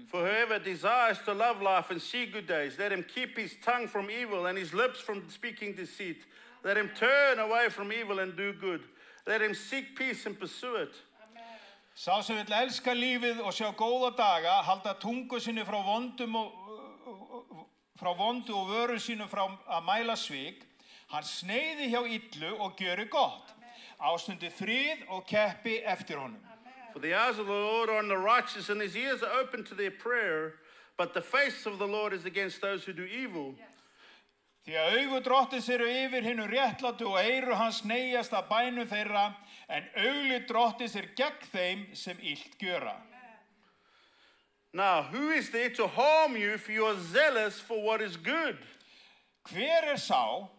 For whoever desires to love life and see good days, let him keep his tongue from evil and his lips from speaking deceit. Let him turn away from evil and do good. Let him seek peace and pursue it. Sá sem vill elska lífið og sjá góða daga, halda tungu sinni frá vondu og vörum sínum frá að mæla svik, hann sneiði hjá illu og gjöri gott, ástundi frið og keppi eftir honum. For the eyes of the Lord are on the righteous, and his ears are open to their prayer, but the face of the Lord is against those who do evil. Því að augu drottins eru yfir hinu réttlátu og eyru hans sneigjast að bænum þeirra, en auglið drottins gegn þeim sem illt gjöra. Now, who is there to harm you if you are zealous for what is good? Hver sá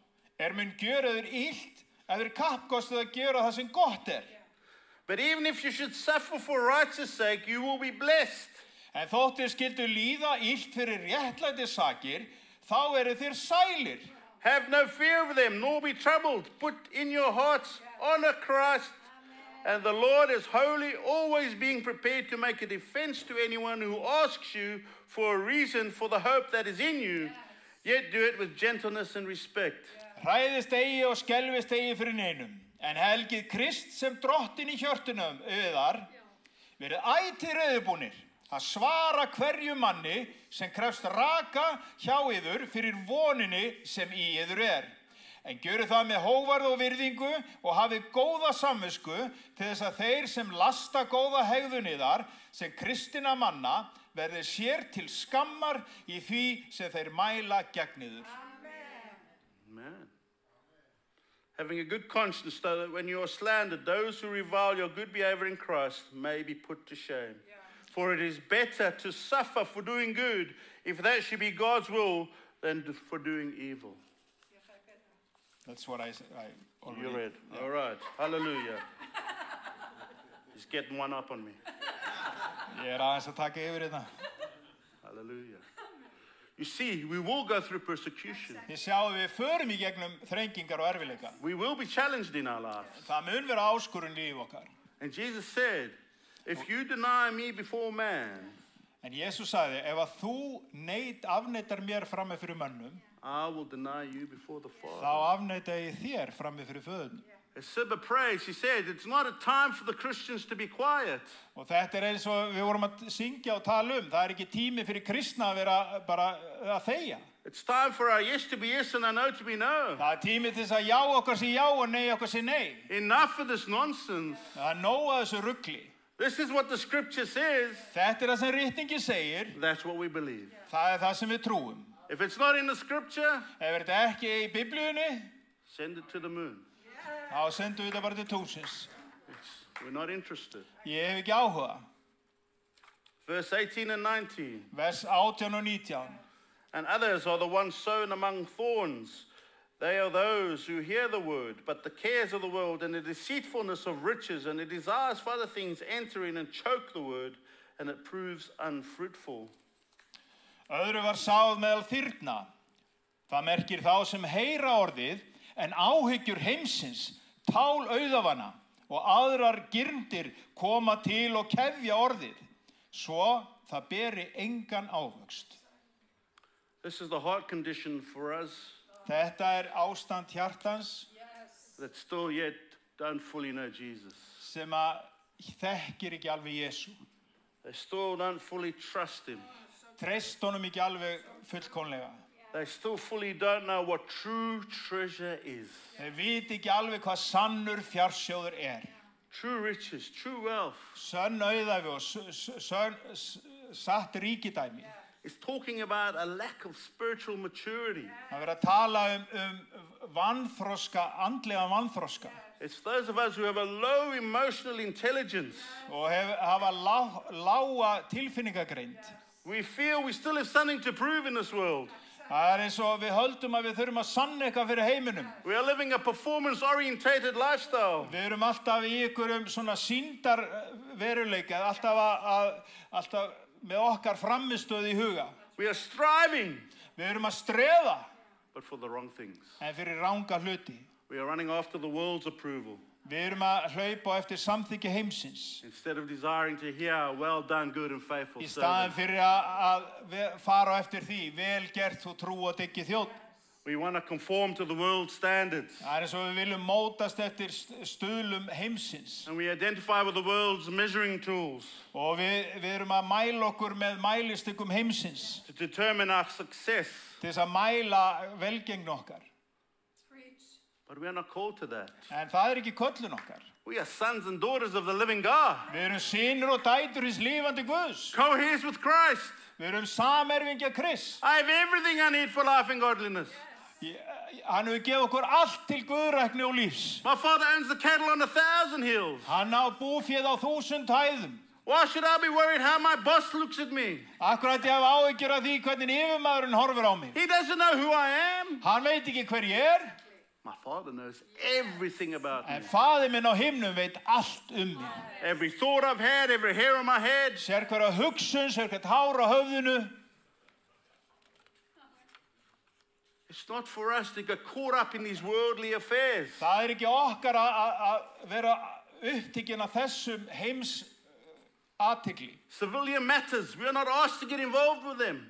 mun gjöra þér illt ef þeir kappkostuð að gjöra það sem gott But even if you should suffer for righteous sake, you will be blessed. En þótt þér skyldu líða illt fyrir réttlætis sakir, þá eru þér sælir. Have no fear of them, nor be troubled. Put in your hearts, honor Christ. And the Lord is holy, always being prepared to make a defense to anyone who asks you for a reason for the hope that is in you. Yet do it with gentleness and respect. Hræðist eigi og skelfist eigi fyrir neinum, en helgið Krist sem drottin í hjörtunum yðar, verið ætíð reiðubúnir að svara hverju manni sem krefst raka hjá yður fyrir voninni sem í yður En gjöru það með hóvarð og virðingu og hafið góða samvisku til þess að þeir sem lasta góða hegðun yðar sem kristinna manna verði sér til skammar í því sem þeir mæla gegn yður. Amen. Having a good conscience, so that when you are slandered, those who revile your good behavior in Christ may be put to shame. For it is better to suffer for doing good, if that should be God's will, than for doing evil. That's what I already... You read. Yeah. All right. Hallelujah. He's getting one up on me. Ég aðeins að taka yfir þetta. Hallelujah. You see, we will go through persecution. Þið sjáum við förum í gegnum þrengingar og erfiðleika. We will be challenged in our lives. Það mun vera áskorun í líf okkar. And Jesus said, if you deny me before man, En Jesus sagði, ef að þú afneitar mér frammi fyrir mönnum, I will deny you before the þá Father. afneita ég þér frammi fyrir föðurnum. As Sibba prays, she said, it's not a time for the Christians to be quiet. Og þetta eins og við vorum að syngja og tala það ekki tími fyrir kristna að vera bara að þegja. It's time for our yes to be yes and our no to be no. Það tími til þess að já okkar sé já og nei okkar sé nei. Enough of this nonsense. Það nóg að þessu rugli. This is what the scripture says. Þetta það sem ritningin segir. That's what we believe. Það það sem við trúum. If it's not in the scripture, Ef þetta ekki í Biblíunni, send it to the moon. þá sendum við þetta bara til tunglsins. We're not interested. Ég hef ekki áhuga. Verse 18 and 19. Vers 18 og 19. And others are the ones sown among thorns, They are those who hear the word, but the cares of the world and the deceitfulness of riches and the desires for other things enter in and choke the word, and it proves unfruitful. Öðru var sáð meðal þyrna. Það merkir þá sem heyra orðið, en áhyggjur heimsins, tál auðafanna og aðrar girndir koma til og kefja orðið, svo það beri engan ávöxt. This is the heart condition for us Þetta ástand hjartans that still yet don't fully know Jesus. sem að þekkir ekki alveg Jesú. They still don't fully trust him. Treyst honum ekki alveg fullkomlega. They still fully don't know what true treasure is. Þeir viti ekki alveg hvað sannur fjársjóður True riches, true wealth. Sönn auðæfi og satt ríkidæmi. It's talking about a lack of spiritual maturity. Það verður að tala vanþroska, andlega vanþroska. It's those of us who have a low emotional intelligence. Og hafa lága tilfinningagreind. We feel we still have something to prove in this world. Það eins og við höldum að við þurfum að sanna eitthvað fyrir heiminum. We are living a performance-orientated lifestyle. Við erum alltaf í einhverjum svona sýndar veruleika, alltaf með okkar frammistöðu í huga. We are striving, Við erum að streða, but for the wrong things. en fyrir ranga hluti. We are running after the world's approval Við erum að hlaupa á eftir samþykki heimsins. instead of desiring to hear, well done, good and faithful Í staðin servant. fyrir að fara á eftir því, vel gert þú trú og dyggi þjónn. We want to conform to the world's standards. Það eins og við viljum mótast eftir stuðlum heimsins. And we identify with the world's measuring tools Og við erum að mæla okkur með mælistikum heimsins to determine our success. til þess að mæla velgengni okkar. But we are not called to that. En það ekki köllun okkar. We are sons and daughters of the living God. Við erum synir og dætur hins lifandi Guðs. Co-heirs with Christ. Við erum samerfingja Krists. I have everything I need for life and godliness. Hann hefur gefið okkur allt til guðrækni og lífs. My father owns the cattle on 1,000 hills. Hann á búféð á 1000 hæðum. Why should I be worried how my boss looks at me? Akkurat ég hafa áhyggjur af því hvernig yfirmaðurinn horfir á mig. He doesn't know who I am. Hann veit ekki hver ég My father knows everything about me. En faðir minn á himnum veit allt mig. Every thought I've had, every hair on my head. Sér hverja hugsun, sér hvert hár á höfðinu. It's not for us to get caught up in these worldly affairs. Það ekki okkar að vera upptekinn af þessum heims athygli. Civilian matters, we are not asked to get involved with them.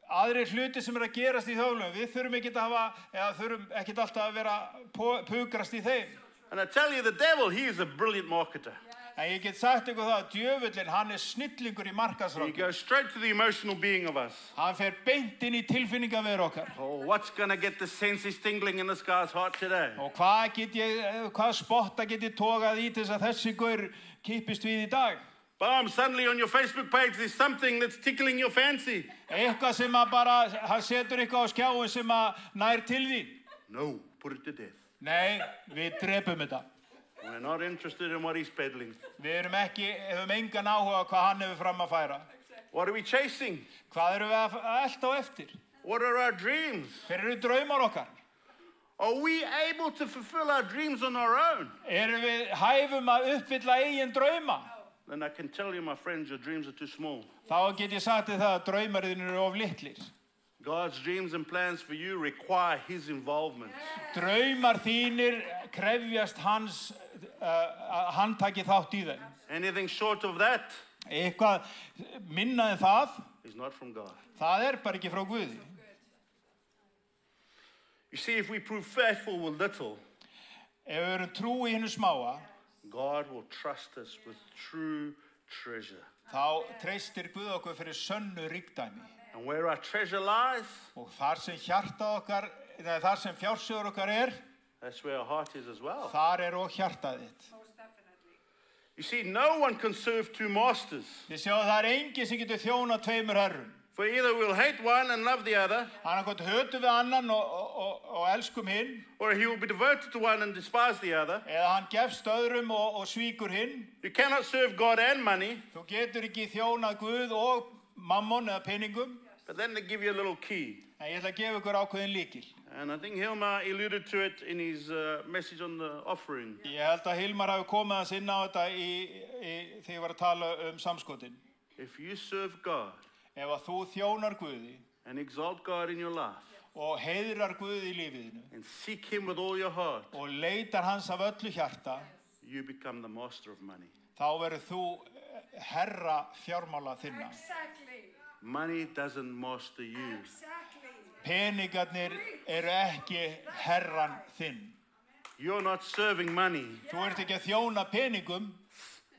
Aðrir hluti sem að gerast í þjóðlum, við þurfum ekki að hafa, eða þurfum ekki alltaf að vera pukrast í þeim. And I tell you, the devil, he is a brilliant marketer. En ég get sagt ykkur það að djöfullinn, hann snillingur í He markaðsráki. goes straight to the emotional being of us. Hann fer beint inn í tilfinningaveru okkar. Oh, what's going to get the senses tingling in this guy's heart today? Og hvað spotta get ég tókað í til þess að þessi gaur kippist við í dag? Boom, suddenly on your Facebook page, there's something that's tickling your fancy. Eitthvað sem að bara, hann setur eitthvað á skjáin sem að nær til því. No, put it to death. Nei, við drepum þetta. We're not interested in what he's peddling. Við hefum engan áhuga á hvað hann hefur fram að færa. What are we chasing? Hvað erum við að elta á eftir? What are our dreams? Hver eru draumar okkar? Are we able to fulfill our dreams on our own? Erum við hæfum að uppfylla eigin drauma? Then I can tell you, my friends, your dreams are too small. Þá get ég sagt þér það að draumariðin eru of litlir. God's dreams and plans for you require his involvement. Draumar þínir krefjast hans, hann taki þátt í þeim. Anything short of that Eitthvað minna en það, is not from God. það bara ekki frá Guði. You see, if we prove faithful with little, Ef við erum trú í hinnu smáa, God will trust us with true treasure. þá treystir Guð okkur fyrir sönnu ríkdæmi. And where our treasure lies, Og þar sem hjartað okkar, eða þar sem fjársjóður okkar that's where our heart is as well. þar og hjartað þitt. You see, no one can serve two masters. Þið sjáum það enginn sem getur þjónað tveimur herrum. For either we'll hate one and love the other, Annarkot hötum við annan og elskum hinn, or he will be devoted to one and despise the other. eða hann gefst öðrum og svíkur hinn. You cannot serve God and money. Þú getur ekki þjónað Guð og mammon eða peningum. But then they give you a little key. En ég ætla að gefa ykkur ákveðin lykil. And I think Hilmar alluded to it in his message on the offering. Ég held að Hilmar hafi komið hans inn á þetta þegar ég var að tala samskotin. If you serve God Ef að þú þjónar Guði and exalt God in your life og heiðrar Guði í lífiðinu and seek Him with all your heart, og leitar hans af öllu hjarta, you become the master of money. þá verður þú herra fjármála þinna. Money doesn't master you. Peningarnir eru ekki herran þinn. You're not serving money. Þú ert ekki að þjóna peningum,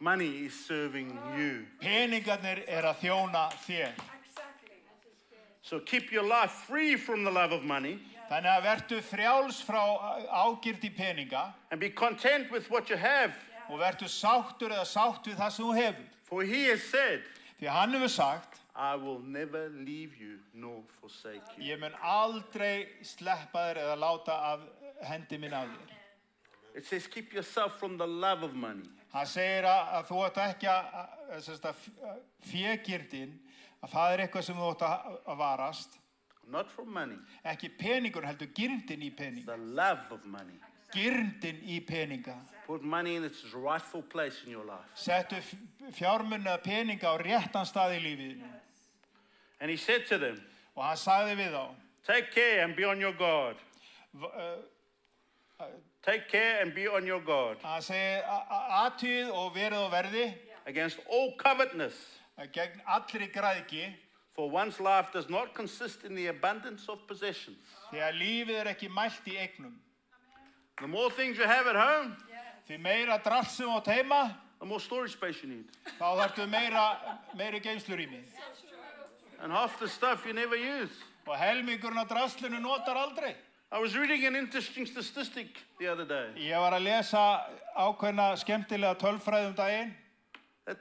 Money is serving you. peningarnir eru að þjóna þér. So keep your life free from the love of money Þannig að vertu frjáls frá ágird í peninga and be content with what you have. og vertu sáttur eða sátt við það sem þú hefur. For He has said, Því hann hefur sagt, I will never leave you nor forsake you. ég mun aldrei sleppa þér eða láta af hendi minn af þér. It says keep yourself from the love of money. Hann segir að þú ætti ekki að fégirdin, að það er eitthvað sem þú ætti að varast. Not from money. Ekki peningur, heldur girdin í pening. The love of money. Girdin í peninga. Put money in its rightful place in your life. Settu fjármunni eða peninga á réttan stað í lífiðinu. And He said to them, Og hann sagði við þá, take care and be on your guard. Take care and be on your guard hann segir athugið og verið á verði against all covetousness. gegn allri græðgi, For one's life does not consist in the abundance of possessions. því að lífið er ekki mælt í eignum. The more things you have at home, Því meira drasl sem á heima, the more storage space you need. þá þarftu meiri geymslurými. And half the stuff you never use. Og helmingurinn á draslinu notar aldrei. I was reading an interesting statistic the other day. Ég var að lesa ákveðna skemmtilega tölfræði daginn That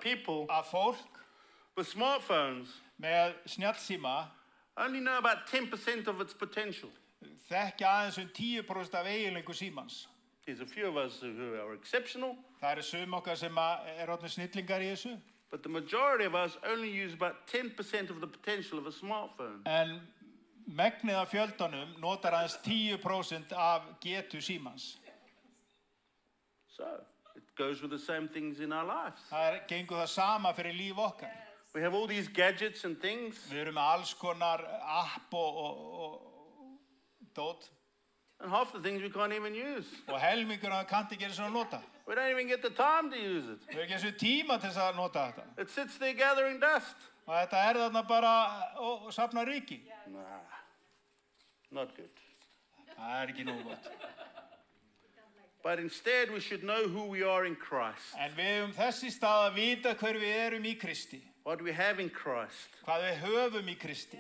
people að fólk with smartphones með snjallsíma only know about 10% of its potential. þekkja aðeins 10% af eiginleikum símans. There's a few of us who are exceptional, Það eru sum okkar sem orðnir snillingar í þessu. but the majority of us only use about 10% of the potential of a smartphone. En megnið af fjöldanum notar aðeins 10% af getu símans. So it goes with the same things in our lives. Gengur það sama fyrir líf okkar. We have all these gadgets and things, Við erum með alls konar app og dót and half the things we can't even use. og helmingur að kannt ekki eins og nota. We don't even get the time to use it. Við erum ekki eins og tíma til þess að nota þetta. It sits there gathering dust. Og þetta þarna bara og safna ríki. Nah, not good. Það ekki nógu gott. But instead we should know who we are in Christ. En við höfum þess í stað að vita hver við erum í Kristi. What we have in Christ. Hvað við höfum í Kristi.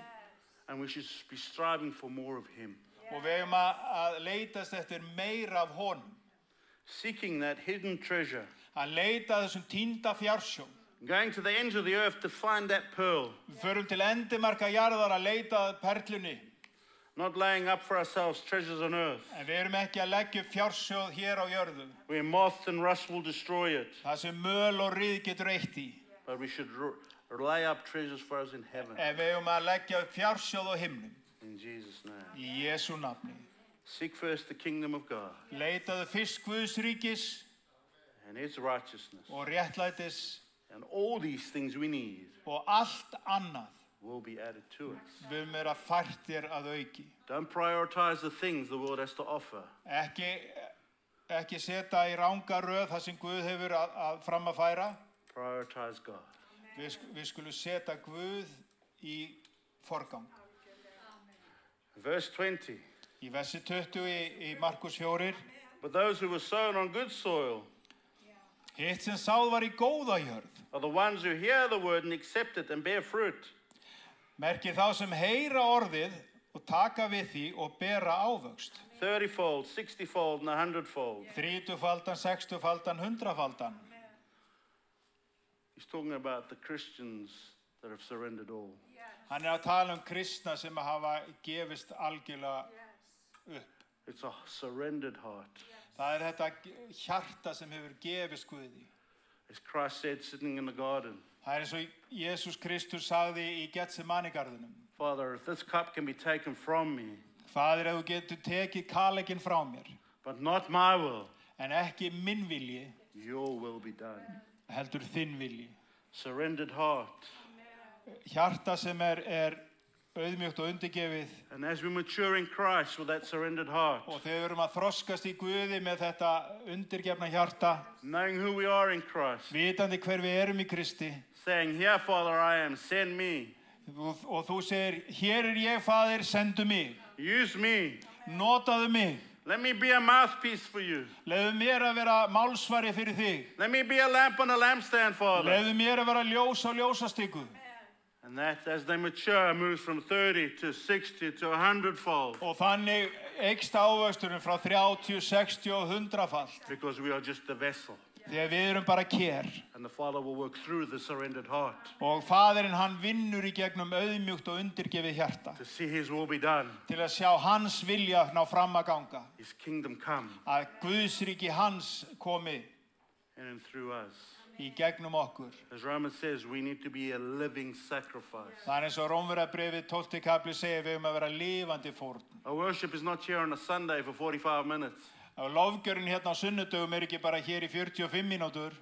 And we should be striving for more of Him. Og við höfum að leitast eftir meira af honum. Seeking that hidden treasure. Að leita þessum týnda fjársjó. Going to the ends of the earth to find that pearl. Við förum til endimarka jarðar að leita að perlunni. Not laying up for ourselves treasures on earth. En við erum ekki að leggja upp fjársjóð hér á jörðu. Where moth and rust will destroy it. Það sem möl og ryð getur eitt í. But we should lay up treasures for us in heaven. En við höfum að leggja upp fjársjóð á himnum. In Jesus' name. Í Jesú nafni. Seek first the kingdom of God. Leitaðu fyrst Guðs ríkis And His righteousness. og réttlætis And all these things we need og allt annað will be added to us. við höfum að fært þér að auki. Don't prioritize the things the world has to offer. Ekki setja í ranga röð það sem Guð hefur að fram að færa. Prioritize God. Við skulum setja Guð í forgang. Verse 20. Í versi 20 í Markus 4. But those who were sown on good soil Hitt sem sáð var í góða jörð. are the ones who hear the word and accept it and bear fruit. Merkir þá sem heyra orðið og taka við því og bera ávöxt. 30-fold, 60-fold, and 100-fold. 30-faldan, 60-faldan, 100-faldan. He's talking about the Christians that have surrendered all. Hann að tala kristna sem hafa gefist algjörlega upp. It's a surrendered heart. Það þetta hjarta sem hefur gefist Guði. As Christ said, sitting in the garden, Það eins og Jesús Kristus sagði í Getsemani-garðinum. Father, if this cup can be taken from me, Faðir, ef þú getur tekið kaleikin frá mér, but not my will, en ekki minn vilji, your will be done. heldur þinn vilji. Surrendered heart. Hjarta sem auðmjugt og undirgefið, And as we mature in Christ with that surrendered heart, og þegar við erum að þroskast í Guði með þetta undirgefna hjarta, knowing who we are in Christ, vitandi hver við erum í Kristi, saying, here, Father, I am, send me. og þú segir, hér ég, Faðir, sendu mig, Use me. notaðu mig, Let me be a mouthpiece for you. leyfðu mér að vera málsvari fyrir þig, Let me be a lamp on a lampstand, Father. leyfðu mér að vera ljós á ljósastiku. And that, as they mature, moves from 30 to 60 to 100-fold. Og þannig eykst ávöxturinn frá 30, 60 og 100-falt. Because we are just the vessel. Þegar við erum bara kér. And the Father will work through the surrendered heart. Og Faðirinn hann vinnur í gegnum auðmjugt og undirgefið hjarta. To see His will be done. Til að sjá hans vilja ná fram að ganga. His kingdom come. Að Guðsríki hans komi. In and through us. Í gegnum okkur. As Romans says, we need to be a living sacrifice. Það eins og Rómverjabréfið 12. kapli segir við að vera lifandi fórn. Our worship is not here on a Sunday for 45 minutes. Og lofgjörn hérna á sunnudögum ekki bara hér í 45 mínútur.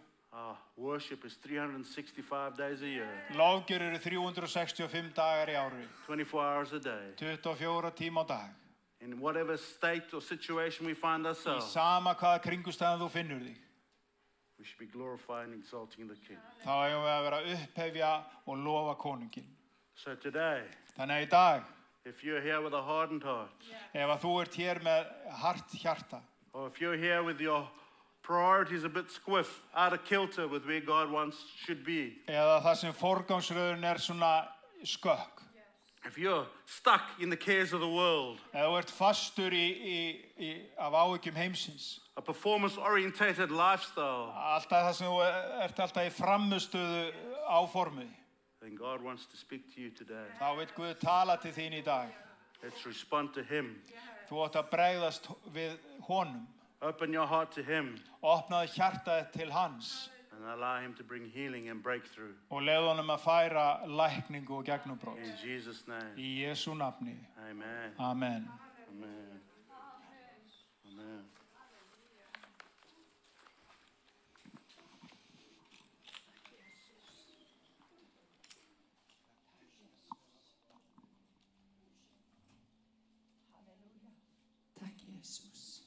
Worship is 365 days a year. Lofgjör eru 365 dagar í ári. 24 hours a day. 24 tíma á dag. In whatever state or situation we find Í ourselves, sama hvaða kringumstæðum þú finnur þig. we should be glorifying and exalting the King. Þá eigum við að vera upphefja og lofa konunginn. So today, Þannig að í dag, if you're here with a hardened heart, ef að þú ert hér með hart hjarta, or if you're here with your priorities a bit squiff, out of kilter with where God should be, eða það sem forgangsröðun svona skökk, if you're stuck in the cares of the world, eða þú ert fastur af áhyggjum heimsins, a performance-orientated lifestyle, alltaf það sem þú ert alltaf í frammistöðu áformið, then God wants to speak to you today. þá veit Guð tala til þín í dag. Let's respond to Him. Þú átt að bregðast við honum. Open your heart to Him Opnaðu hjartaðið til hans and allow Him to bring healing and breakthrough. og leyfðu honum að færa lækningu og gegnumbrot. In Jesus' name. Í Jesú nafni. Amen. Amen. Amen. Amen. Takk, Jesus.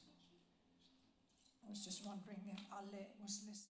I was just wondering if Ale was listening.